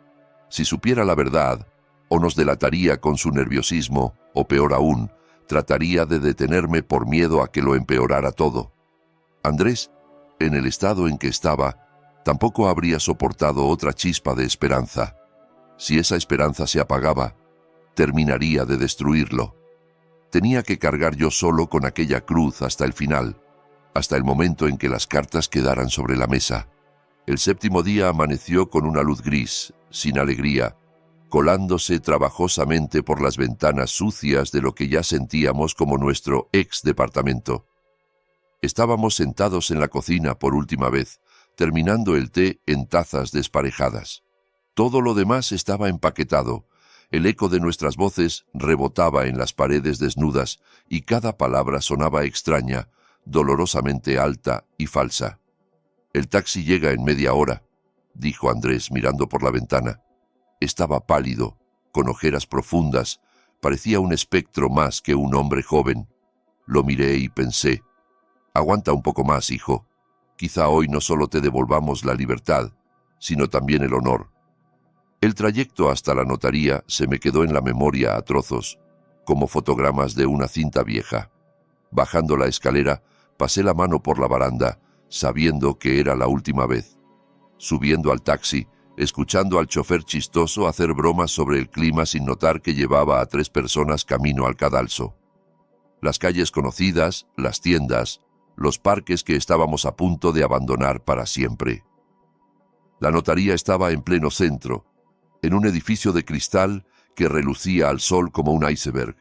Si supiera la verdad, o nos delataría con su nerviosismo, o peor aún, trataría de detenerme por miedo a que lo empeorara todo. Andrés, en el estado en que estaba, tampoco habría soportado otra chispa de esperanza. Si esa esperanza se apagaba, terminaría de destruirlo. Tenía que cargar yo solo con aquella cruz hasta el final, hasta el momento en que las cartas quedaran sobre la mesa. El séptimo día amaneció con una luz gris, sin alegría, colándose trabajosamente por las ventanas sucias de lo que ya sentíamos como nuestro ex-departamento. Estábamos sentados en la cocina por última vez, terminando el té en tazas desparejadas. Todo lo demás estaba empaquetado. El eco de nuestras voces rebotaba en las paredes desnudas y cada palabra sonaba extraña, dolorosamente alta y falsa. «El taxi llega en media hora», dijo Andrés mirando por la ventana. Estaba pálido, con ojeras profundas, parecía un espectro más que un hombre joven. Lo miré y pensé, «Aguanta un poco más, hijo. Quizá hoy no solo te devolvamos la libertad, sino también el honor». El trayecto hasta la notaría se me quedó en la memoria a trozos, como fotogramas de una cinta vieja. Bajando la escalera, pasé la mano por la baranda, sabiendo que era la última vez. Subiendo al taxi, escuchando al chofer chistoso hacer bromas sobre el clima sin notar que llevaba a 3 personas camino al cadalso. Las calles conocidas, las tiendas, los parques que estábamos a punto de abandonar para siempre. La notaría estaba en pleno centro, en un edificio de cristal que relucía al sol como un iceberg.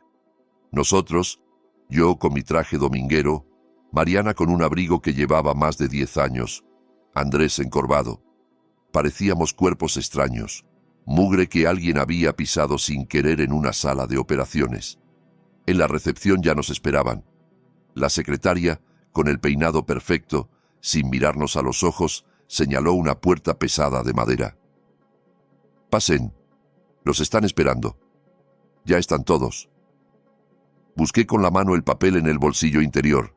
Nosotros, yo con mi traje dominguero, Mariana con un abrigo que llevaba más de 10 años, Andrés encorvado. Parecíamos cuerpos extraños, mugre que alguien había pisado sin querer en una sala de operaciones. En la recepción ya nos esperaban. La secretaria, con el peinado perfecto, sin mirarnos a los ojos, señaló una puerta pesada de madera. «Pasen. Los están esperando. Ya están todos». Busqué con la mano el papel en el bolsillo interior.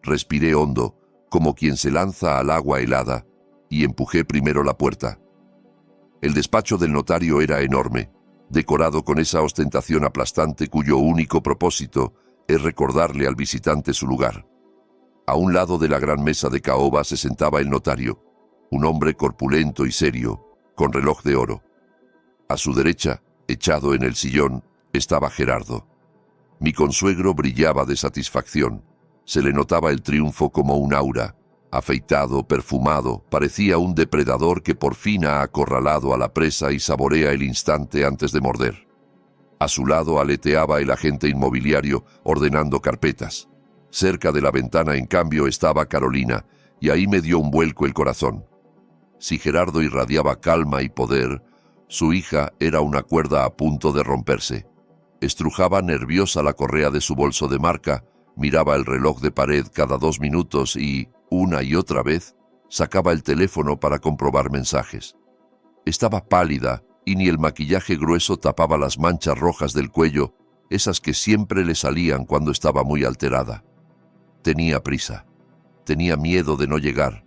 Respiré hondo, como quien se lanza al agua helada, y empujé primero la puerta. El despacho del notario era enorme, decorado con esa ostentación aplastante cuyo único propósito es recordarle al visitante su lugar. A un lado de la gran mesa de caoba se sentaba el notario, un hombre corpulento y serio, con reloj de oro. A su derecha, echado en el sillón, estaba Gerardo. Mi consuegro brillaba de satisfacción. Se le notaba el triunfo como un aura. Afeitado, perfumado, parecía un depredador que por fin ha acorralado a la presa y saborea el instante antes de morder. A su lado aleteaba el agente inmobiliario ordenando carpetas. Cerca de la ventana, en cambio, estaba Carolina, y ahí me dio un vuelco el corazón. Si Gerardo irradiaba calma y poder, su hija era una cuerda a punto de romperse. Estrujaba nerviosa la correa de su bolso de marca, miraba el reloj de pared cada 2 minutos y, una y otra vez, sacaba el teléfono para comprobar mensajes. Estaba pálida y ni el maquillaje grueso tapaba las manchas rojas del cuello, esas que siempre le salían cuando estaba muy alterada. Tenía prisa. Tenía miedo de no llegar.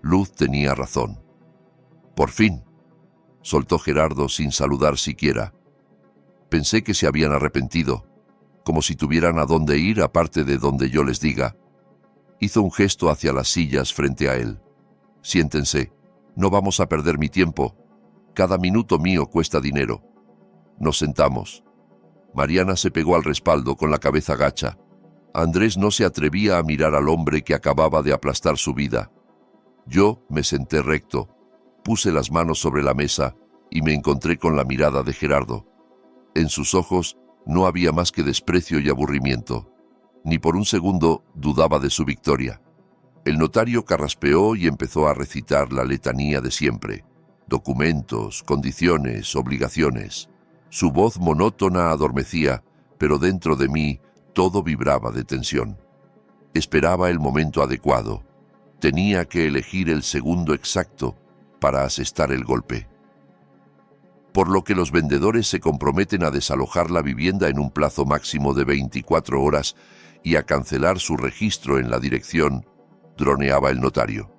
Luz tenía razón. «Por fin», soltó Gerardo sin saludar siquiera. Pensé que se habían arrepentido, como si tuvieran a dónde ir aparte de donde yo les diga. Hizo un gesto hacia las sillas frente a él. «Siéntense, no vamos a perder mi tiempo. Cada minuto mío cuesta dinero». Nos sentamos. Mariana se pegó al respaldo con la cabeza gacha. Andrés no se atrevía a mirar al hombre que acababa de aplastar su vida. Yo me senté recto, puse las manos sobre la mesa y me encontré con la mirada de Gerardo. En sus ojos no había más que desprecio y aburrimiento. Ni por un segundo dudaba de su victoria. El notario carraspeó y empezó a recitar la letanía de siempre. Documentos, condiciones, obligaciones. Su voz monótona adormecía, pero dentro de mí todo vibraba de tensión. Esperaba el momento adecuado. Tenía que elegir el segundo exacto para asestar el golpe. Por lo que los vendedores se comprometen a desalojar la vivienda en un plazo máximo de 24 horas y a cancelar su registro en la dirección, droneaba el notario.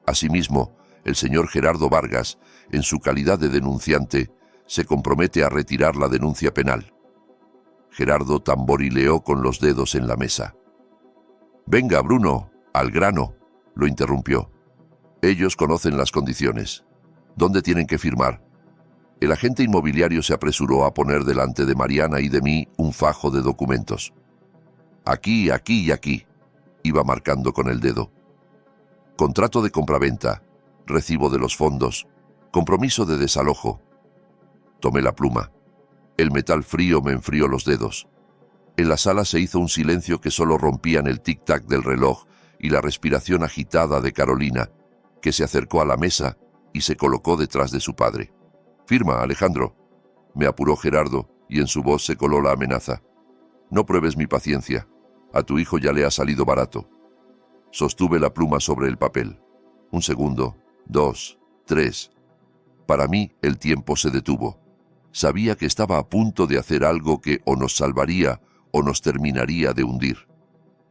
Asimismo, el señor Gerardo Vargas, en su calidad de denunciante, se compromete a retirar la denuncia penal. Gerardo tamborileó con los dedos en la mesa. «Venga, Bruno, al grano», lo interrumpió. «Ellos conocen las condiciones. ¿Dónde tienen que firmar?» El agente inmobiliario se apresuró a poner delante de Mariana y de mí un fajo de documentos. «Aquí, aquí y aquí». Iba marcando con el dedo. Contrato de compraventa, recibo de los fondos, compromiso de desalojo. Tomé la pluma. El metal frío me enfrió los dedos. En la sala se hizo un silencio que solo rompían el tic-tac del reloj y la respiración agitada de Carolina, que se acercó a la mesa y se colocó detrás de su padre. «Firma, Alejandro», me apuró Gerardo, y en su voz se coló la amenaza. «No pruebes mi paciencia. A tu hijo ya le ha salido barato». Sostuve la pluma sobre el papel. 1 segundo, 2, 3. Para mí el tiempo se detuvo. Sabía que estaba a punto de hacer algo que o nos salvaría o nos terminaría de hundir.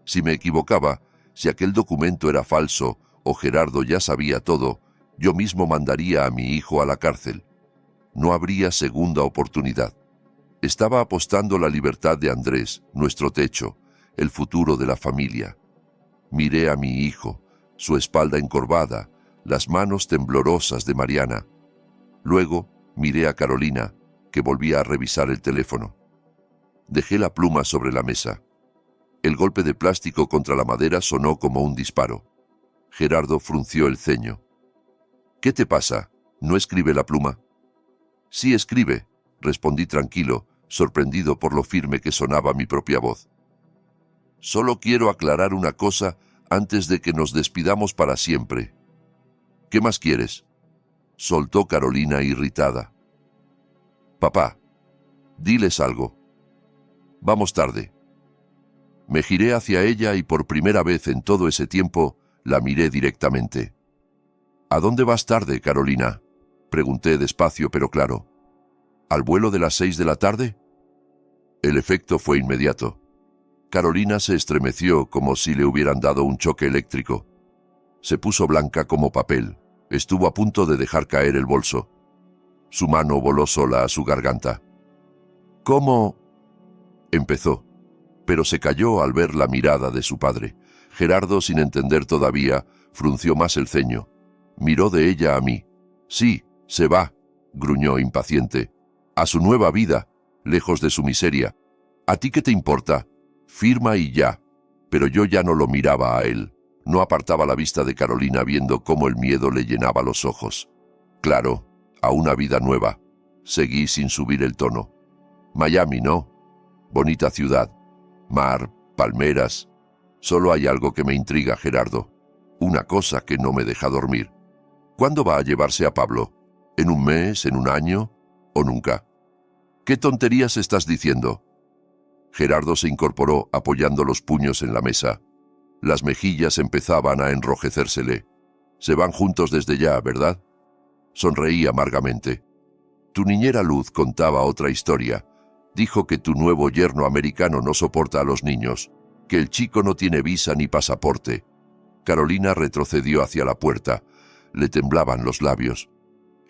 Si me equivocaba, si aquel documento era falso o Gerardo ya sabía todo, yo mismo mandaría a mi hijo a la cárcel. No habría segunda oportunidad. Estaba apostando la libertad de Andrés, nuestro techo, el futuro de la familia. Miré a mi hijo, su espalda encorvada, las manos temblorosas de Mariana. Luego miré a Carolina, que volvía a revisar el teléfono. Dejé la pluma sobre la mesa. El golpe de plástico contra la madera sonó como un disparo. Gerardo frunció el ceño. «¿Qué te pasa? ¿No escribe la pluma?» «Sí escribe», respondí tranquilo, sorprendido por lo firme que sonaba mi propia voz. «Solo quiero aclarar una cosa antes de que nos despidamos para siempre». «¿Qué más quieres?», soltó Carolina irritada. «Papá, diles algo. Vamos tarde». Me giré hacia ella y por primera vez en todo ese tiempo la miré directamente. «¿A dónde vas tarde, Carolina?», pregunté despacio pero claro. «¿Al vuelo de las 6 de la tarde?» El efecto fue inmediato. Carolina se estremeció como si le hubieran dado un choque eléctrico. Se puso blanca como papel. Estuvo a punto de dejar caer el bolso. Su mano voló sola a su garganta. «¿Cómo?» empezó, pero se calló al ver la mirada de su padre. Gerardo, sin entender todavía, frunció más el ceño. Miró de ella a mí. «Sí, se va», gruñó impaciente. «A su nueva vida, lejos de su miseria. ¿A ti qué te importa? Firma y ya». Pero yo ya no lo miraba a él. No apartaba la vista de Carolina viendo cómo el miedo le llenaba los ojos. «Claro, a una vida nueva». Seguí sin subir el tono. «Miami, ¿no? Bonita ciudad. Mar, palmeras. Solo hay algo que me intriga, Gerardo. Una cosa que no me deja dormir. ¿Cuándo va a llevarse a Pablo? ¿En un mes, en un año o nunca? ¿Qué tonterías estás diciendo?» Gerardo se incorporó apoyando los puños en la mesa. Las mejillas empezaban a enrojecérsele. «Se van juntos desde ya, ¿verdad?» Sonreí amargamente. «Tu niñera Luz contaba otra historia. Dijo que tu nuevo yerno americano no soporta a los niños, que el chico no tiene visa ni pasaporte». Carolina retrocedió hacia la puerta. Le temblaban los labios.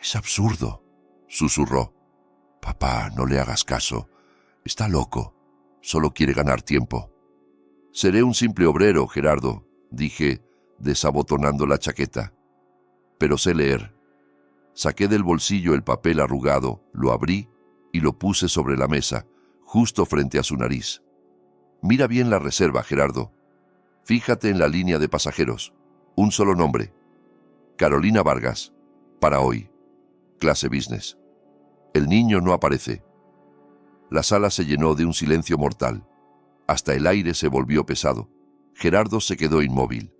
«Es absurdo», susurró. «Papá, no le hagas caso. Está loco. Solo quiere ganar tiempo». «Seré un simple obrero, Gerardo», dije, desabotonando la chaqueta. «Pero sé leer». Saqué del bolsillo el papel arrugado, lo abrí y lo puse sobre la mesa, justo frente a su nariz. «Mira bien la reserva, Gerardo. Fíjate en la línea de pasajeros. Un solo nombre. Carolina Vargas. Para hoy. Clase business». El niño no aparece. La sala se llenó de un silencio mortal. Hasta el aire se volvió pesado. Gerardo se quedó inmóvil.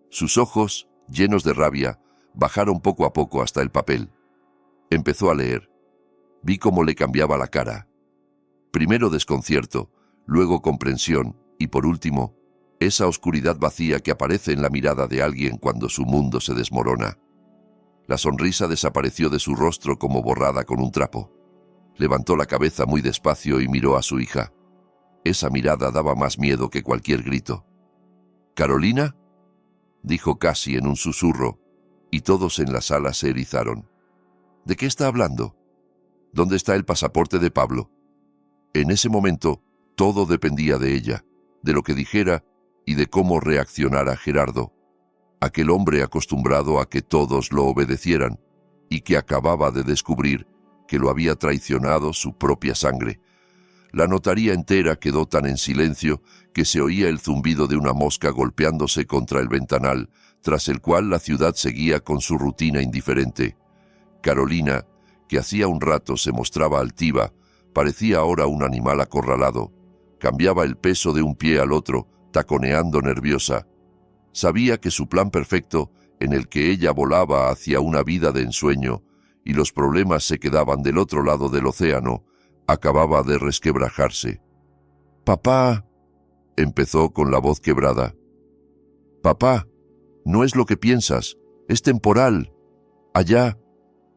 Sus ojos, llenos de rabia, bajaron poco a poco hasta el papel. Empezó a leer. Vi cómo le cambiaba la cara. Primero desconcierto, luego comprensión y por último, esa oscuridad vacía que aparece en la mirada de alguien cuando su mundo se desmorona. La sonrisa desapareció de su rostro como borrada con un trapo. Levantó la cabeza muy despacio y miró a su hija. Esa mirada daba más miedo que cualquier grito. «¿Carolina?», dijo casi en un susurro, y todos en la sala se erizaron. «¿De qué está hablando? ¿Dónde está el pasaporte de Pablo?». En ese momento, todo dependía de ella, de lo que dijera y de cómo reaccionara Gerardo, aquel hombre acostumbrado a que todos lo obedecieran y que acababa de descubrir que lo había traicionado su propia sangre, La notaría entera quedó tan en silencio que se oía el zumbido de una mosca golpeándose contra el ventanal, tras el cual la ciudad seguía con su rutina indiferente. Carolina, que hacía un rato se mostraba altiva, parecía ahora un animal acorralado. Cambiaba el peso de un pie al otro, taconeando nerviosa. Sabía que su plan perfecto, en el que ella volaba hacia una vida de ensueño, y los problemas se quedaban del otro lado del océano, acababa de resquebrajarse. «Papá», empezó con la voz quebrada. «Papá, no es lo que piensas, es temporal. Allá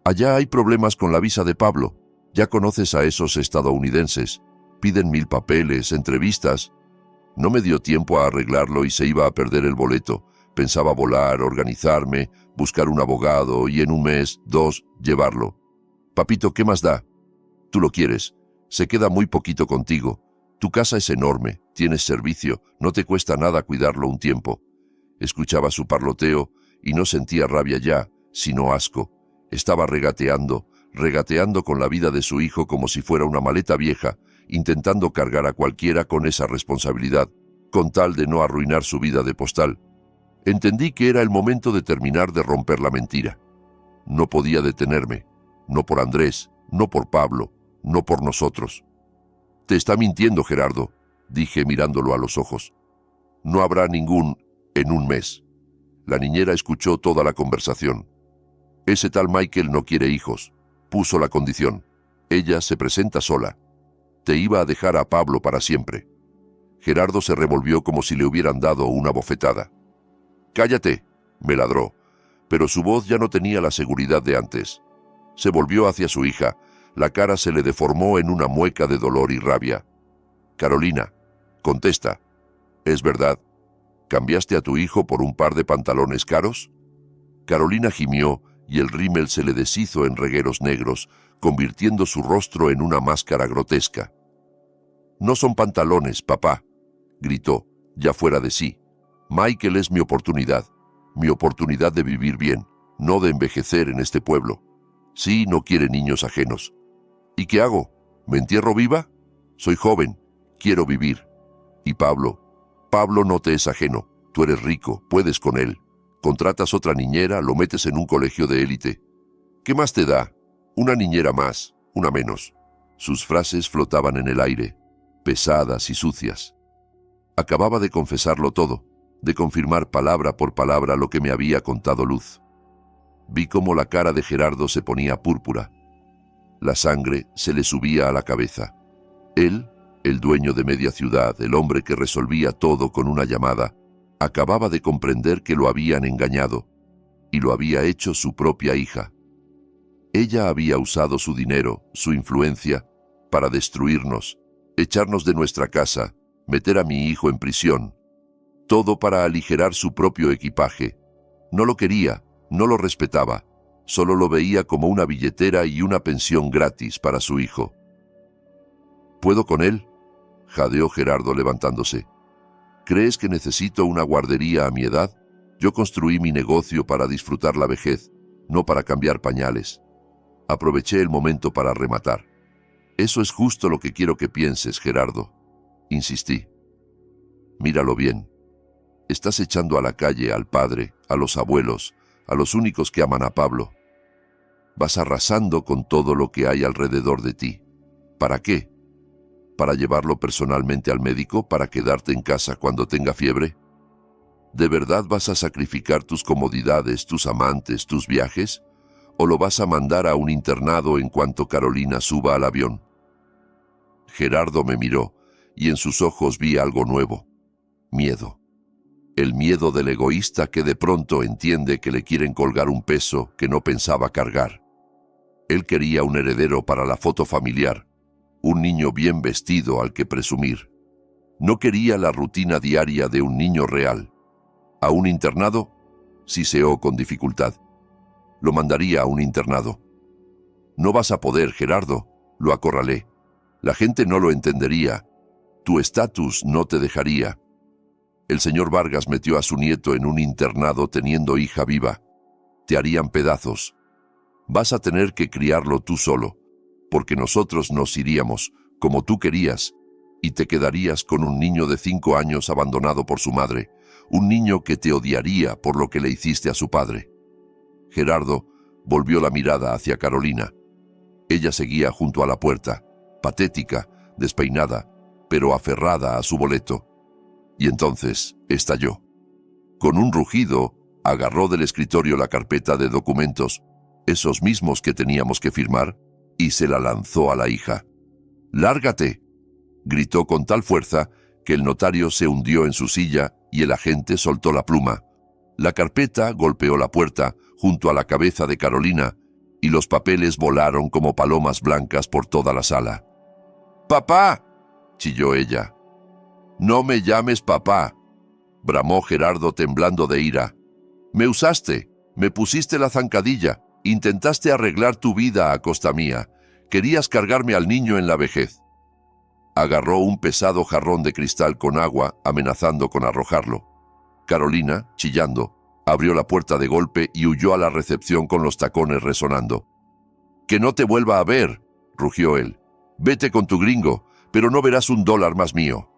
hay problemas con la visa de Pablo. Ya conoces a esos estadounidenses. Piden 1000 papeles, entrevistas. No me dio tiempo a arreglarlo y se iba a perder el boleto. Pensaba volar, organizarme, buscar un abogado y en 1 mes, 2, llevarlo. Papito, ¿qué más da? Tú lo quieres. Se queda muy poquito contigo. Tu casa es enorme, tienes servicio, no te cuesta nada cuidarlo un tiempo». Escuchaba su parloteo y no sentía rabia ya, sino asco. Estaba regateando con la vida de su hijo como si fuera una maleta vieja, intentando cargar a cualquiera con esa responsabilidad, con tal de no arruinar su vida de postal. Entendí que era el momento de terminar de romper la mentira. No podía detenerme, no por Andrés, no por Pablo, no por nosotros. «Te está mintiendo, Gerardo», dije mirándolo a los ojos. «No habrá ningún en 1 mes». La niñera escuchó toda la conversación. «Ese tal Michael no quiere hijos. Puso la condición. Ella se presenta sola. Te iba a dejar a Pablo para siempre». Gerardo se revolvió como si le hubieran dado una bofetada. «Cállate», me ladró, pero su voz ya no tenía la seguridad de antes. Se volvió hacia su hija. La cara se le deformó en una mueca de dolor y rabia. «Carolina, contesta. ¿Es verdad? ¿Cambiaste a tu hijo por un par de pantalones caros?» Carolina gimió y el rímel se le deshizo en regueros negros, convirtiendo su rostro en una máscara grotesca. «No son pantalones, papá», gritó, ya fuera de sí. «Michael es mi oportunidad de vivir bien, no de envejecer en este pueblo. Sí, no quiere niños ajenos. ¿Y qué hago? ¿Me entierro viva? Soy joven, quiero vivir. Y Pablo no te es ajeno, tú eres rico, puedes con él. Contratas otra niñera, lo metes en un colegio de élite. ¿Qué más te da? Una niñera más, una menos». Sus frases flotaban en el aire, pesadas y sucias. Acababa de confesarlo todo, de confirmar palabra por palabra lo que me había contado Luz. Vi cómo la cara de Gerardo se ponía púrpura. La sangre se le subía a la cabeza. Él, el dueño de media ciudad, el hombre que resolvía todo con una llamada, acababa de comprender que lo habían engañado, y lo había hecho su propia hija. Ella había usado su dinero, su influencia, para destruirnos, echarnos de nuestra casa, meter a mi hijo en prisión. Todo para aligerar su propio equipaje. No lo quería, no lo respetaba, solo lo veía como una billetera y una pensión gratis para su hijo. «¿Puedo con él?», jadeó Gerardo levantándose. «¿Crees que necesito una guardería a mi edad? Yo construí mi negocio para disfrutar la vejez, no para cambiar pañales». Aproveché el momento para rematar. «Eso es justo lo que quiero que pienses, Gerardo», insistí. «Míralo bien. Estás echando a la calle al padre, a los abuelos, a los únicos que aman a Pablo. Vas arrasando con todo lo que hay alrededor de ti. ¿Para qué? ¿Para llevarlo personalmente al médico? ¿Para quedarte en casa cuando tenga fiebre? ¿De verdad vas a sacrificar tus comodidades, tus amantes, tus viajes? ¿O lo vas a mandar a un internado en cuanto Carolina suba al avión?» Gerardo me miró, y en sus ojos vi algo nuevo. Miedo. El miedo del egoísta que de pronto entiende que le quieren colgar un peso que no pensaba cargar. Él quería un heredero para la foto familiar, un niño bien vestido al que presumir. No quería la rutina diaria de un niño real. ¿A un internado? Siseó con dificultad. Lo mandaría a un internado. «No vas a poder, Gerardo», lo acorralé. «La gente no lo entendería. Tu estatus no te dejaría. El señor Vargas metió a su nieto en un internado teniendo hija viva. Te harían pedazos. Vas a tener que criarlo tú solo, porque nosotros nos iríamos, como tú querías, y te quedarías con un niño de 5 años abandonado por su madre, un niño que te odiaría por lo que le hiciste a su padre. Gerardo volvió la mirada hacia Carolina. Ella seguía junto a la puerta, patética, despeinada, pero aferrada a su boleto. Y entonces estalló. Con un rugido, agarró del escritorio la carpeta de documentos, esos mismos que teníamos que firmar, y se la lanzó a la hija. «¡Lárgate!», gritó con tal fuerza que el notario se hundió en su silla y el agente soltó la pluma. La carpeta golpeó la puerta junto a la cabeza de Carolina y los papeles volaron como palomas blancas por toda la sala. «¡Papá!», chilló ella. «No me llames papá», bramó Gerardo temblando de ira. «Me usaste, me pusiste la zancadilla, intentaste arreglar tu vida a costa mía, querías cargarme al niño en la vejez». Agarró un pesado jarrón de cristal con agua, amenazando con arrojarlo. Carolina, chillando, abrió la puerta de golpe y huyó a la recepción con los tacones resonando. «Que no te vuelva a ver», rugió él. «Vete con tu gringo, pero no verás $1 más mío.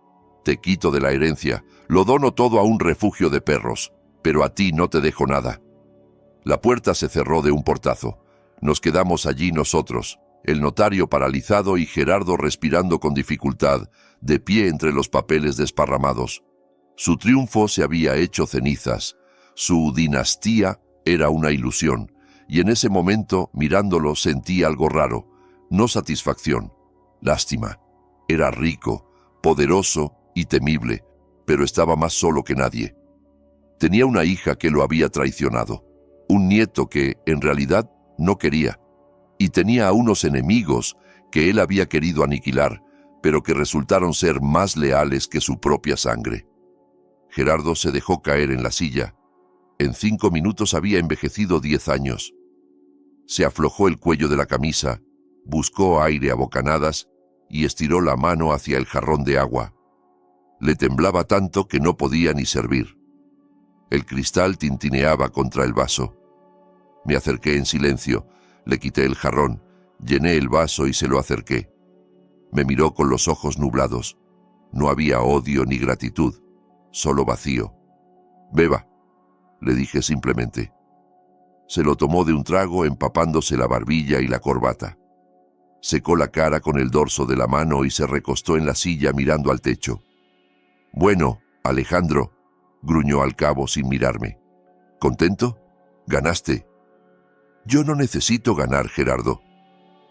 Te quito de la herencia, lo dono todo a un refugio de perros, pero a ti no te dejo nada». La puerta se cerró de un portazo. Nos quedamos allí nosotros, el notario paralizado y Gerardo respirando con dificultad, de pie entre los papeles desparramados. Su triunfo se había hecho cenizas, su dinastía era una ilusión, y en ese momento, mirándolo, sentí algo raro, no satisfacción, lástima. Era rico, poderoso y temible, pero estaba más solo que nadie. Tenía una hija que lo había traicionado, un nieto que, en realidad, no quería, y tenía a unos enemigos que él había querido aniquilar, pero que resultaron ser más leales que su propia sangre. Gerardo se dejó caer en la silla. En 5 minutos había envejecido 10 años. Se aflojó el cuello de la camisa, buscó aire a bocanadas y estiró la mano hacia el jarrón de agua. Le temblaba tanto que no podía ni servir. El cristal tintineaba contra el vaso. Me acerqué en silencio, le quité el jarrón, llené el vaso y se lo acerqué. Me miró con los ojos nublados. No había odio ni gratitud, solo vacío. «Beba», le dije simplemente. Se lo tomó de un trago empapándose la barbilla y la corbata. Secó la cara con el dorso de la mano y se recostó en la silla mirando al techo. «Bueno, Alejandro», gruñó al cabo sin mirarme. «¿Contento? Ganaste». «Yo no necesito ganar, Gerardo»,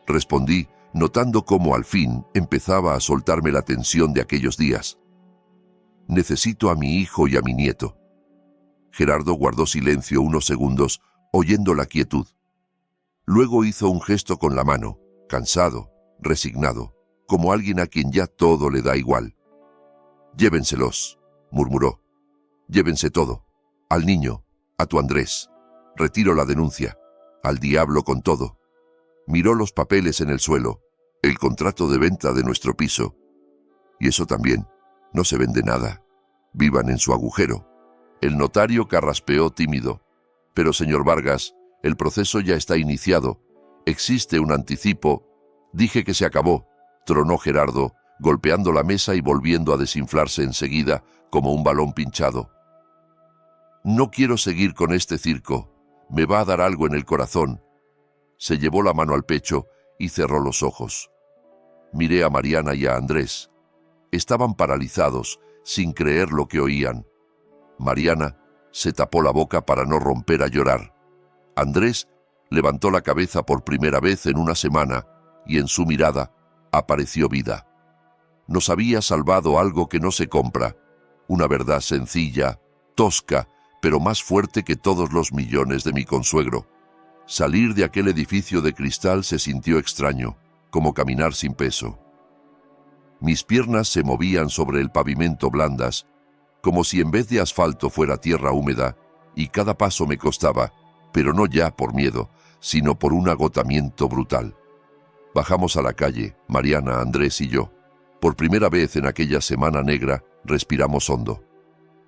respondí, notando cómo al fin empezaba a soltarme la tensión de aquellos días. «Necesito a mi hijo y a mi nieto». Gerardo guardó silencio unos segundos, oyendo la quietud. Luego hizo un gesto con la mano, cansado, resignado, como alguien a quien ya todo le da igual. «Llévenselos», murmuró. «Llévense todo. Al niño, a tu Andrés. Retiro la denuncia. Al diablo con todo». Miró los papeles en el suelo, el contrato de venta de nuestro piso. «Y eso también. No se vende nada. Vivan en su agujero». El notario carraspeó tímido. «Pero, señor Vargas, el proceso ya está iniciado. Existe un anticipo». «Dije que se acabó», tronó Gerardo, golpeando la mesa y volviendo a desinflarse enseguida como un balón pinchado. «No quiero seguir con este circo. Me va a dar algo en el corazón». Se llevó la mano al pecho y cerró los ojos. Miré a Mariana y a Andrés. Estaban paralizados, sin creer lo que oían. Mariana se tapó la boca para no romper a llorar. Andrés levantó la cabeza por primera vez en una semana y en su mirada apareció vida. Nos había salvado algo que no se compra, una verdad sencilla, tosca, pero más fuerte que todos los millones de mi consuegro. Salir de aquel edificio de cristal se sintió extraño, como caminar sin peso. Mis piernas se movían sobre el pavimento blandas, como si en vez de asfalto fuera tierra húmeda, y cada paso me costaba, pero no ya por miedo, sino por un agotamiento brutal. Bajamos a la calle, Mariana, Andrés y yo. Por primera vez en aquella semana negra, respiramos hondo.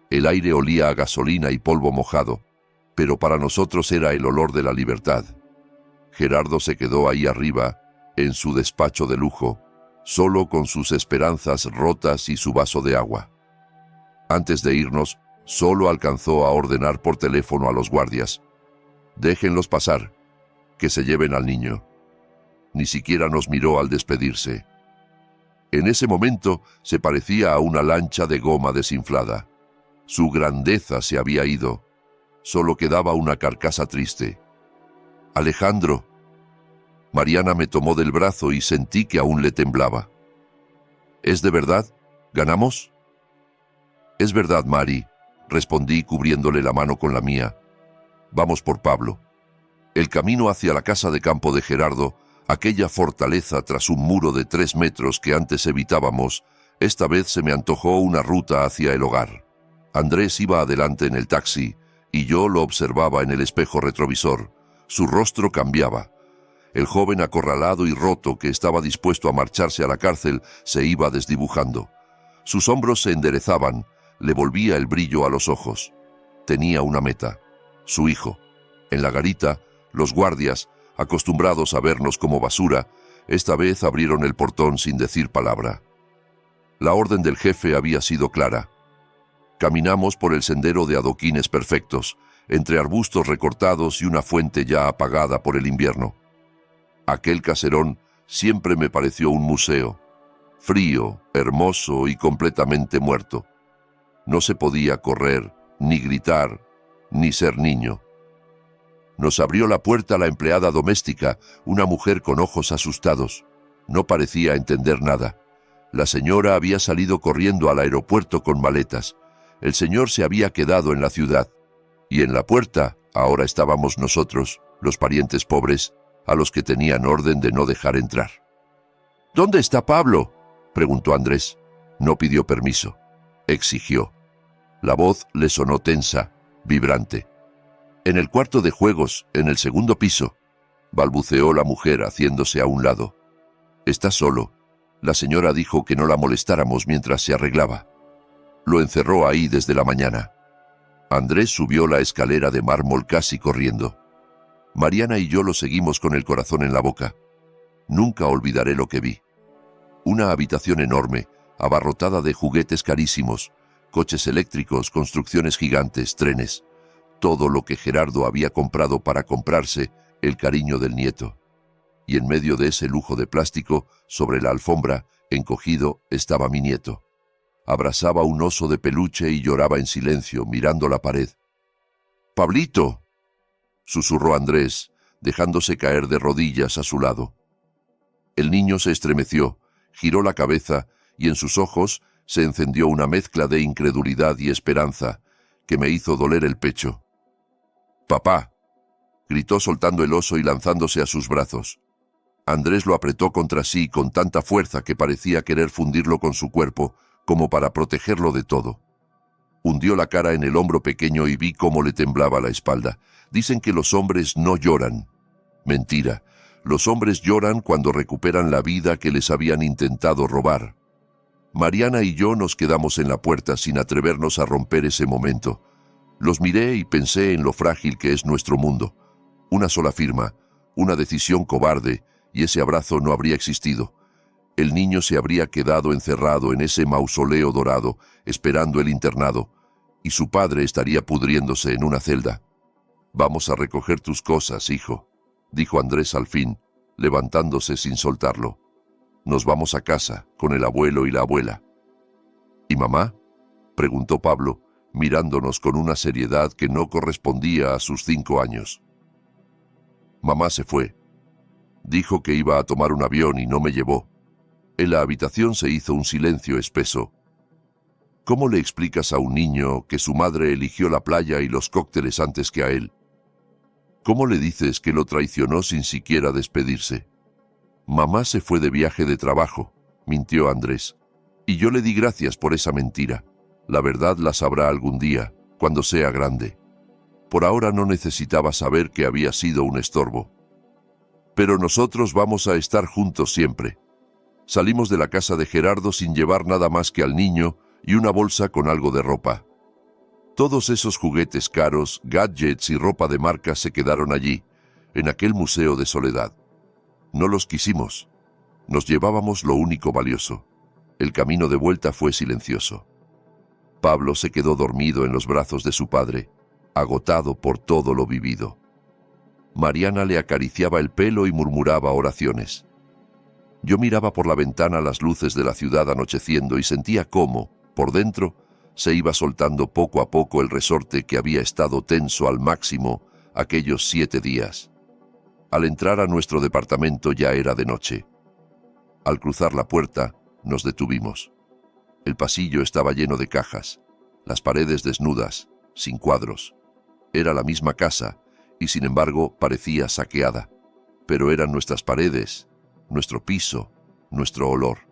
El aire olía a gasolina y polvo mojado, pero para nosotros era el olor de la libertad. Gerardo se quedó ahí arriba, en su despacho de lujo, solo con sus esperanzas rotas y su vaso de agua. Antes de irnos, solo alcanzó a ordenar por teléfono a los guardias: «Déjenlos pasar, que se lleven al niño». Ni siquiera nos miró al despedirse. En ese momento se parecía a una lancha de goma desinflada. Su grandeza se había ido. Solo quedaba una carcasa triste. «Alejandro». Mariana me tomó del brazo y sentí que aún le temblaba. «¿Es de verdad? ¿Ganamos?» «Es verdad, Mari», respondí cubriéndole la mano con la mía. «Vamos por Pablo». El camino hacia la casa de campo de Gerardo, aquella fortaleza tras un muro de 3 metros que antes evitábamos, esta vez se me antojó una ruta hacia el hogar. Andrés iba adelante en el taxi y yo lo observaba en el espejo retrovisor. Su rostro cambiaba. El joven acorralado y roto que estaba dispuesto a marcharse a la cárcel se iba desdibujando. Sus hombros se enderezaban, le volvía el brillo a los ojos. Tenía una meta: su hijo. En la garita, los guardias, acostumbrados a vernos como basura, esta vez abrieron el portón sin decir palabra. La orden del jefe había sido clara. Caminamos por el sendero de adoquines perfectos, entre arbustos recortados y una fuente ya apagada por el invierno. Aquel caserón siempre me pareció un museo, frío, hermoso y completamente muerto. No se podía correr, ni gritar, ni ser niño. Nos abrió la puerta la empleada doméstica, una mujer con ojos asustados. No parecía entender nada. La señora había salido corriendo al aeropuerto con maletas. El señor se había quedado en la ciudad. Y en la puerta ahora estábamos nosotros, los parientes pobres, a los que tenían orden de no dejar entrar. «¿Dónde está Pablo?», preguntó Andrés. No pidió permiso. Exigió. La voz le sonó tensa, vibrante. «En el cuarto de juegos, en el segundo piso», balbuceó la mujer haciéndose a un lado. «Está solo. La señora dijo que no la molestáramos mientras se arreglaba. Lo encerró ahí desde la mañana». Andrés subió la escalera de mármol casi corriendo. Mariana y yo lo seguimos con el corazón en la boca. Nunca olvidaré lo que vi. Una habitación enorme, abarrotada de juguetes carísimos, coches eléctricos, construcciones gigantes, trenes. Todo lo que Gerardo había comprado para comprarse el cariño del nieto. Y en medio de ese lujo de plástico, sobre la alfombra, encogido, estaba mi nieto. Abrazaba un oso de peluche y lloraba en silencio, mirando la pared. «¡Pablito!», susurró Andrés, dejándose caer de rodillas a su lado. El niño se estremeció, giró la cabeza y en sus ojos se encendió una mezcla de incredulidad y esperanza que me hizo doler el pecho. «¡Papá!», gritó soltando el oso y lanzándose a sus brazos. Andrés lo apretó contra sí con tanta fuerza que parecía querer fundirlo con su cuerpo, como para protegerlo de todo. Hundió la cara en el hombro pequeño y vi cómo le temblaba la espalda. Dicen que los hombres no lloran. Mentira. Los hombres lloran cuando recuperan la vida que les habían intentado robar. Mariana y yo nos quedamos en la puerta sin atrevernos a romper ese momento. Los miré y pensé en lo frágil que es nuestro mundo. Una sola firma, una decisión cobarde, y ese abrazo no habría existido. El niño se habría quedado encerrado en ese mausoleo dorado, esperando el internado, y su padre estaría pudriéndose en una celda. «Vamos a recoger tus cosas, hijo», dijo Andrés al fin, levantándose sin soltarlo. «Nos vamos a casa, con el abuelo y la abuela». «¿Y mamá?», preguntó Pablo, mirándonos con una seriedad que no correspondía a sus 5 años. «Mamá se fue. Dijo que iba a tomar un avión y no me llevó». En la habitación se hizo un silencio espeso. ¿Cómo le explicas a un niño que su madre eligió la playa y los cócteles antes que a él? ¿Cómo le dices que lo traicionó sin siquiera despedirse? «Mamá se fue de viaje de trabajo», mintió Andrés. «Y yo le di gracias por esa mentira. La verdad la sabrá algún día, cuando sea grande. Por ahora no necesitaba saber que había sido un estorbo. Pero nosotros vamos a estar juntos siempre». Salimos de la casa de Gerardo sin llevar nada más que al niño y una bolsa con algo de ropa. Todos esos juguetes caros, gadgets y ropa de marca se quedaron allí, en aquel museo de soledad. No los quisimos. Nos llevábamos lo único valioso. El camino de vuelta fue silencioso. Pablo se quedó dormido en los brazos de su padre, agotado por todo lo vivido. Mariana le acariciaba el pelo y murmuraba oraciones. Yo miraba por la ventana las luces de la ciudad anocheciendo y sentía cómo, por dentro, se iba soltando poco a poco el resorte que había estado tenso al máximo aquellos 7 días. Al entrar a nuestro departamento ya era de noche. Al cruzar la puerta, nos detuvimos. El pasillo estaba lleno de cajas, las paredes desnudas, sin cuadros. Era la misma casa, y sin embargo parecía saqueada. Pero eran nuestras paredes, nuestro piso, nuestro olor.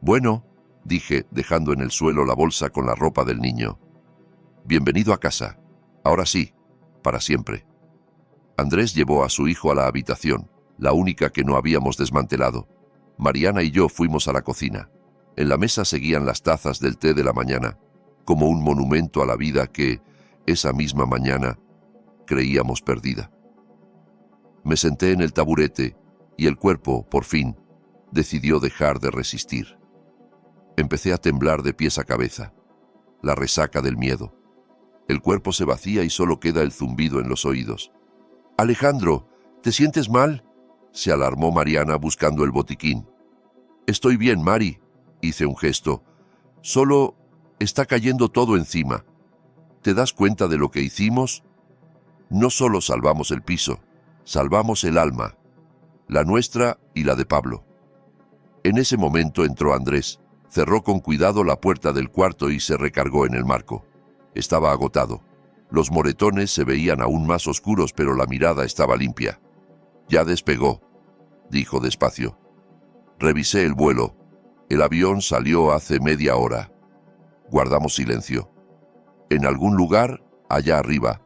Bueno, dije, dejando en el suelo la bolsa con la ropa del niño. Bienvenido a casa. Ahora sí, para siempre. Andrés llevó a su hijo a la habitación, la única que no habíamos desmantelado. Mariana y yo fuimos a la cocina. En la mesa seguían las tazas del té de la mañana, como un monumento a la vida que, esa misma mañana, creíamos perdida. Me senté en el taburete y el cuerpo, por fin, decidió dejar de resistir. Empecé a temblar de pies a cabeza, la resaca del miedo. El cuerpo se vacía y solo queda el zumbido en los oídos. «Alejandro, ¿te sientes mal?», se alarmó Mariana buscando el botiquín. «Estoy bien, Mari», hice un gesto. «Solo está cayendo todo encima. ¿Te das cuenta de lo que hicimos? No solo salvamos el piso, salvamos el alma, la nuestra y la de Pablo». En ese momento entró Andrés, cerró con cuidado la puerta del cuarto y se recargó en el marco. Estaba agotado. Los moretones se veían aún más oscuros, pero la mirada estaba limpia. «Ya despegó», dijo despacio. Revisé el vuelo. El avión salió hace media hora. Guardamos silencio. En algún lugar, allá arriba,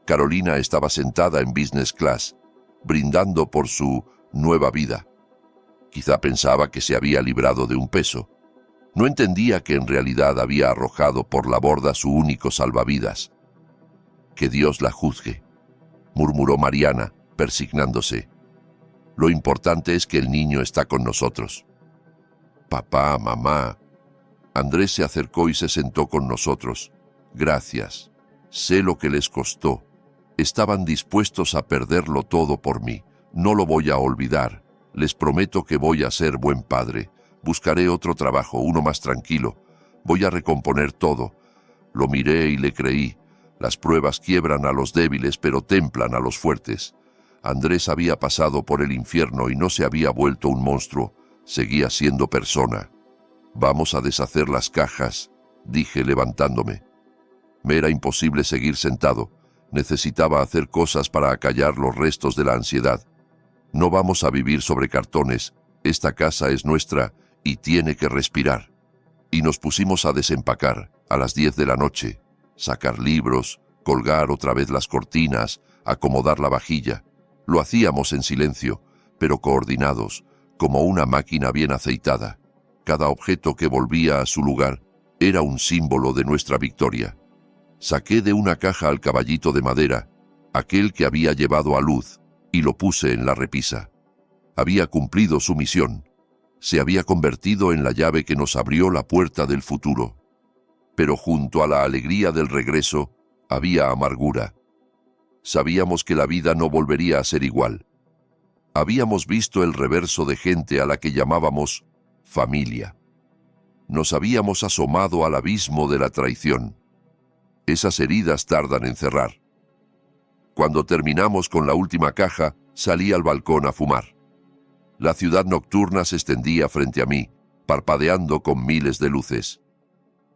Carolina estaba sentada en business class, brindando por su nueva vida. Quizá pensaba que se había librado de un peso. No entendía que en realidad había arrojado por la borda su único salvavidas. «Que Dios la juzgue», murmuró Mariana, persignándose. «Lo importante es que el niño está con nosotros». «Papá, mamá». Andrés se acercó y se sentó con nosotros. «Gracias. Sé lo que les costó. Estaban dispuestos a perderlo todo por mí. No lo voy a olvidar. Les prometo que voy a ser buen padre. Buscaré otro trabajo, uno más tranquilo. Voy a recomponer todo». Lo miré y le creí. Las pruebas quiebran a los débiles, pero templan a los fuertes. Andrés había pasado por el infierno y no se había vuelto un monstruo. Seguía siendo persona. «Vamos a deshacer las cajas», dije levantándome. Me era imposible seguir sentado. Necesitaba hacer cosas para acallar los restos de la ansiedad. «No vamos a vivir sobre cartones. Esta casa es nuestra y tiene que respirar». Y nos pusimos a desempacar a las 10 de la noche, sacar libros, colgar otra vez las cortinas, acomodar la vajilla. Lo hacíamos en silencio, pero coordinados, como una máquina bien aceitada. Cada objeto que volvía a su lugar era un símbolo de nuestra victoria. Saqué de una caja al caballito de madera, aquel que había llevado a luz, y lo puse en la repisa. Había cumplido su misión. Se había convertido en la llave que nos abrió la puerta del futuro. Pero junto a la alegría del regreso había amargura. Sabíamos que la vida no volvería a ser igual. Habíamos visto el reverso de gente a la que llamábamos familia. Nos habíamos asomado al abismo de la traición. Esas heridas tardan en cerrar. Cuando terminamos con la última caja, salí al balcón a fumar. La ciudad nocturna se extendía frente a mí, parpadeando con miles de luces.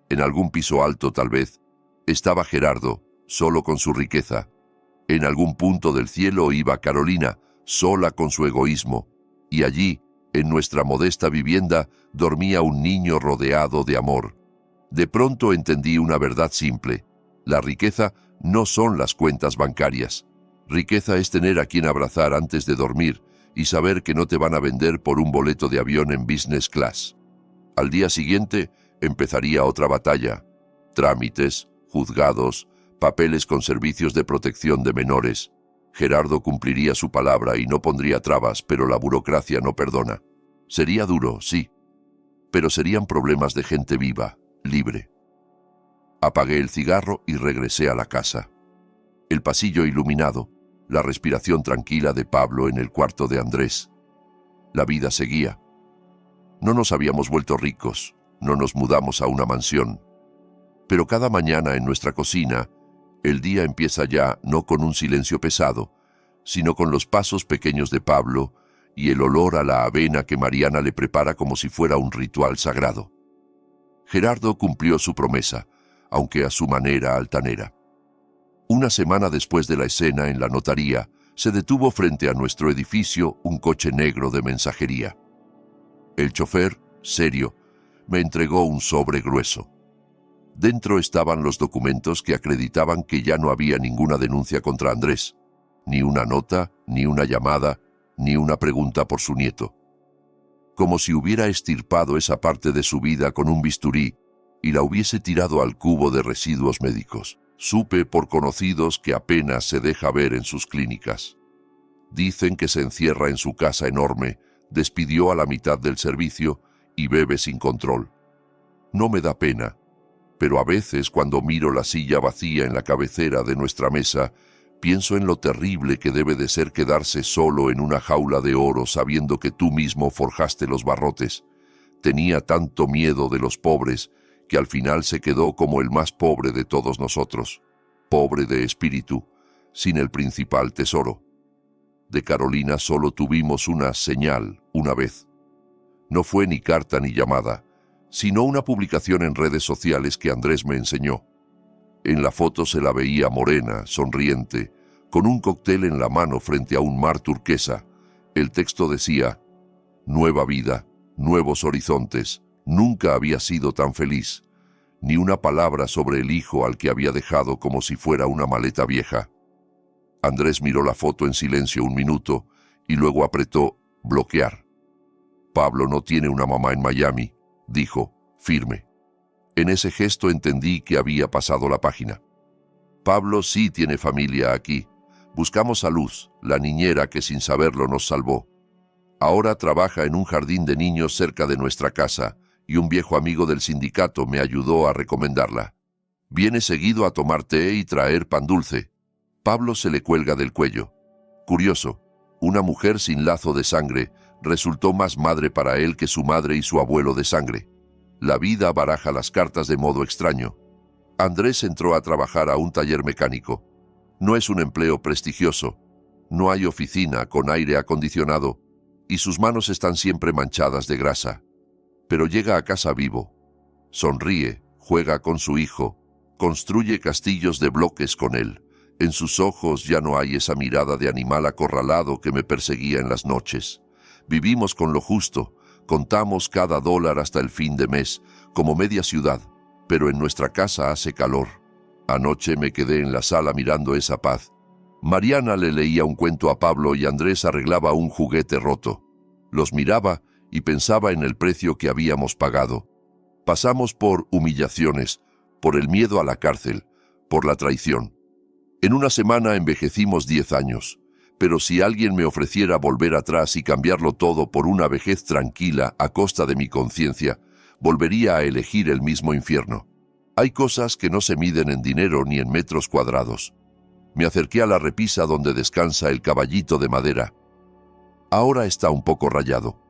En algún piso alto, tal vez, estaba Gerardo, solo con su riqueza. En algún punto del cielo iba Carolina, sola con su egoísmo. Y allí, en nuestra modesta vivienda, dormía un niño rodeado de amor. De pronto entendí una verdad simple. La riqueza no son las cuentas bancarias. Riqueza es tener a quien abrazar antes de dormir y saber que no te van a vender por un boleto de avión en business class. Al día siguiente empezaría otra batalla. Trámites, juzgados, papeles con servicios de protección de menores. Gerardo cumpliría su palabra y no pondría trabas, pero la burocracia no perdona. Sería duro, sí, pero serían problemas de gente viva, libre. Apagué el cigarro y regresé a la casa. El pasillo iluminado, la respiración tranquila de Pablo en el cuarto de Andrés. La vida seguía. No nos habíamos vuelto ricos, no nos mudamos a una mansión. Pero cada mañana en nuestra cocina, el día empieza ya no con un silencio pesado, sino con los pasos pequeños de Pablo y el olor a la avena que Mariana le prepara como si fuera un ritual sagrado. Gerardo cumplió su promesa, aunque a su manera altanera. Una semana después de la escena en la notaría, se detuvo frente a nuestro edificio un coche negro de mensajería. El chofer, serio, me entregó un sobre grueso. Dentro estaban los documentos que acreditaban que ya no había ninguna denuncia contra Andrés, ni una nota, ni una llamada, ni una pregunta por su nieto. Como si hubiera extirpado esa parte de su vida con un bisturí y la hubiese tirado al cubo de residuos médicos. Supe por conocidos que apenas se deja ver en sus clínicas. Dicen que se encierra en su casa enorme, despidió a la mitad del servicio y bebe sin control. No me da pena, pero a veces cuando miro la silla vacía en la cabecera de nuestra mesa, pienso en lo terrible que debe de ser quedarse solo en una jaula de oro sabiendo que tú mismo forjaste los barrotes. Tenía tanto miedo de los pobres que al final se quedó como el más pobre de todos nosotros, pobre de espíritu, sin el principal tesoro. De Carolina solo tuvimos una señal una vez. No fue ni carta ni llamada, sino una publicación en redes sociales que Andrés me enseñó. En la foto se la veía morena, sonriente, con un cóctel en la mano frente a un mar turquesa. El texto decía: nueva vida, nuevos horizontes, nunca había sido tan feliz. Ni una palabra sobre el hijo al que había dejado como si fuera una maleta vieja. Andrés miró la foto en silencio un minuto y luego apretó bloquear. Pablo no tiene una mamá en Miami, dijo, firme. En ese gesto entendí que había pasado la página. Pablo sí tiene familia aquí. Buscamos a Luz, la niñera que sin saberlo nos salvó. Ahora trabaja en un jardín de niños cerca de nuestra casa y un viejo amigo del sindicato me ayudó a recomendarla. Viene seguido a tomar té y traer pan dulce. Pablo se le cuelga del cuello. Curioso, una mujer sin lazo de sangre resultó más madre para él que su madre y su abuelo de sangre. La vida baraja las cartas de modo extraño. Andrés entró a trabajar a un taller mecánico. No es un empleo prestigioso. No hay oficina con aire acondicionado y sus manos están siempre manchadas de grasa. Pero llega a casa vivo. Sonríe, juega con su hijo, construye castillos de bloques con él. En sus ojos ya no hay esa mirada de animal acorralado que me perseguía en las noches. Vivimos con lo justo, contamos cada dólar hasta el fin de mes, como media ciudad, pero en nuestra casa hace calor. Anoche me quedé en la sala mirando esa paz. Mariana le leía un cuento a Pablo y Andrés arreglaba un juguete roto. Los miraba y pensaba en el precio que habíamos pagado. Pasamos por humillaciones, por el miedo a la cárcel, por la traición. En una semana envejecimos 10 años, pero si alguien me ofreciera volver atrás y cambiarlo todo por una vejez tranquila a costa de mi conciencia, volvería a elegir el mismo infierno. Hay cosas que no se miden en dinero ni en metros cuadrados. Me acerqué a la repisa donde descansa el caballito de madera. Ahora está un poco rayado.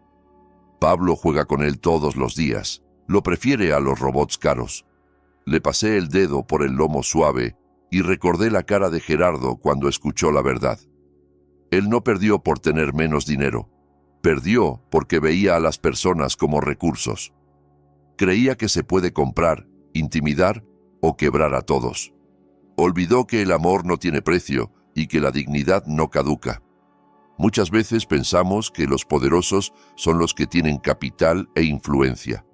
Pablo juega con él todos los días. Lo prefiere a los robots caros. Le pasé el dedo por el lomo suave y recordé la cara de Gerardo cuando escuchó la verdad. Él no perdió por tener menos dinero. Perdió porque veía a las personas como recursos. Creía que se puede comprar, intimidar o quebrar a todos. Olvidó que el amor no tiene precio y que la dignidad no caduca. Muchas veces pensamos que los poderosos son los que tienen capital e influencia.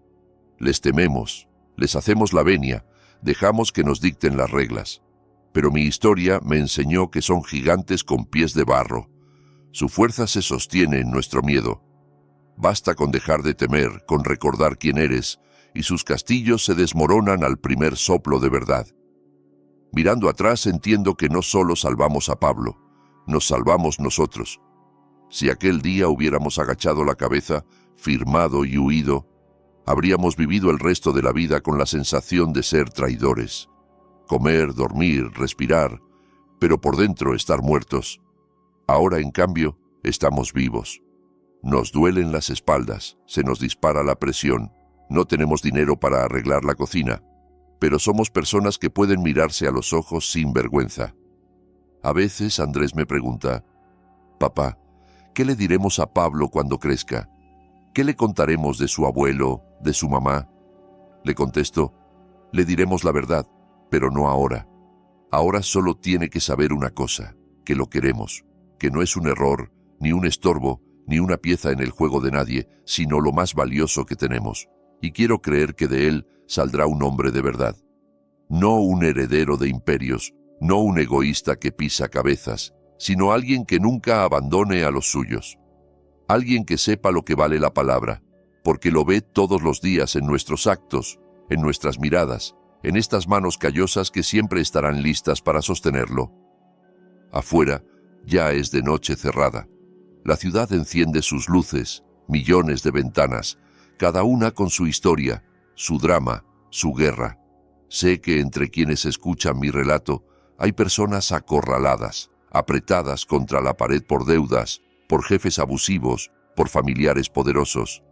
Les tememos, les hacemos la venia, dejamos que nos dicten las reglas. Pero mi historia me enseñó que son gigantes con pies de barro. Su fuerza se sostiene en nuestro miedo. Basta con dejar de temer, con recordar quién eres, y sus castillos se desmoronan al primer soplo de verdad. Mirando atrás entiendo que no solo salvamos a Pablo, nos salvamos nosotros. Si aquel día hubiéramos agachado la cabeza, firmado y huido, habríamos vivido el resto de la vida con la sensación de ser traidores. Comer, dormir, respirar, pero por dentro estar muertos. Ahora, en cambio, estamos vivos. Nos duelen las espaldas, se nos dispara la presión, no tenemos dinero para arreglar la cocina, pero somos personas que pueden mirarse a los ojos sin vergüenza. A veces Andrés me pregunta: «Papá, ¿qué le diremos a Pablo cuando crezca? ¿Qué le contaremos de su abuelo, de su mamá?» Le contesto: «Le diremos la verdad, pero no ahora. Ahora solo tiene que saber una cosa, que lo queremos, que no es un error, ni un estorbo, ni una pieza en el juego de nadie, sino lo más valioso que tenemos. Y quiero creer que de él saldrá un hombre de verdad. No un heredero de imperios, no un egoísta que pisa cabezas, sino alguien que nunca abandone a los suyos. Alguien que sepa lo que vale la palabra, porque lo ve todos los días en nuestros actos, en nuestras miradas, en estas manos callosas que siempre estarán listas para sostenerlo. Afuera ya es de noche cerrada. La ciudad enciende sus luces, millones de ventanas, cada una con su historia, su drama, su guerra. Sé que entre quienes escuchan mi relato hay personas acorraladas, apretadas contra la pared por deudas, por jefes abusivos, por familiares poderosos.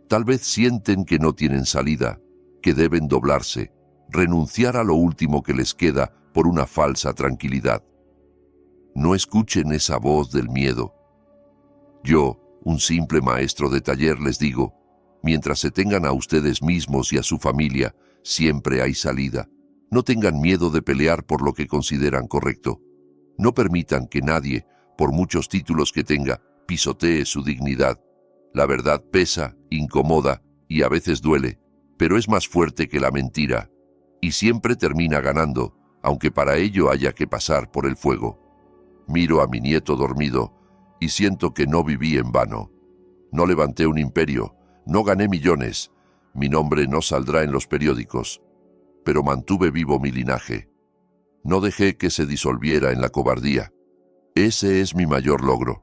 Tal vez sienten que no tienen salida, que deben doblarse, renunciar a lo último que les queda por una falsa tranquilidad. No escuchen esa voz del miedo. Yo, un simple maestro de taller, les digo: mientras se tengan a ustedes mismos y a su familia, siempre hay salida. No tengan miedo de pelear por lo que consideran correcto. No permitan que nadie, por muchos títulos que tenga, pisotee su dignidad. La verdad pesa, incomoda y a veces duele, pero es más fuerte que la mentira, y siempre termina ganando, aunque para ello haya que pasar por el fuego. Miro a mi nieto dormido y siento que no viví en vano. No levanté un imperio, no gané millones, mi nombre no saldrá en los periódicos, pero mantuve vivo mi linaje. No dejé que se disolviera en la cobardía. Ese es mi mayor logro.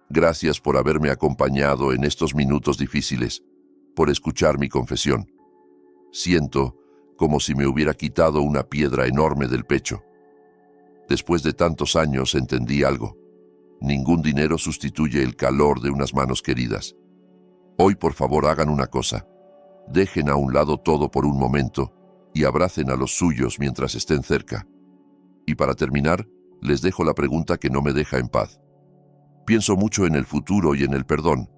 Gracias por haberme acompañado en estos minutos difíciles, por escuchar mi confesión. Siento como si me hubiera quitado una piedra enorme del pecho. Después de tantos años entendí algo. Ningún dinero sustituye el calor de unas manos queridas. Hoy, por favor, hagan una cosa. Dejen a un lado todo por un momento y abracen a los suyos mientras estén cerca. Y para terminar, les dejo la pregunta que no me deja en paz. Pienso mucho en el futuro y en el perdón.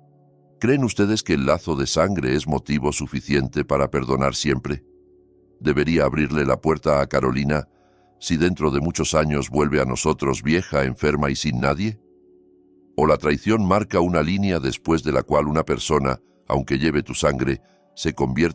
¿Creen ustedes que el lazo de sangre es motivo suficiente para perdonar siempre? ¿Debería abrirle la puerta a Carolina si dentro de muchos años vuelve a nosotros vieja, enferma y sin nadie? ¿O la traición marca una línea después de la cual una persona, aunque lleve tu sangre, se convierte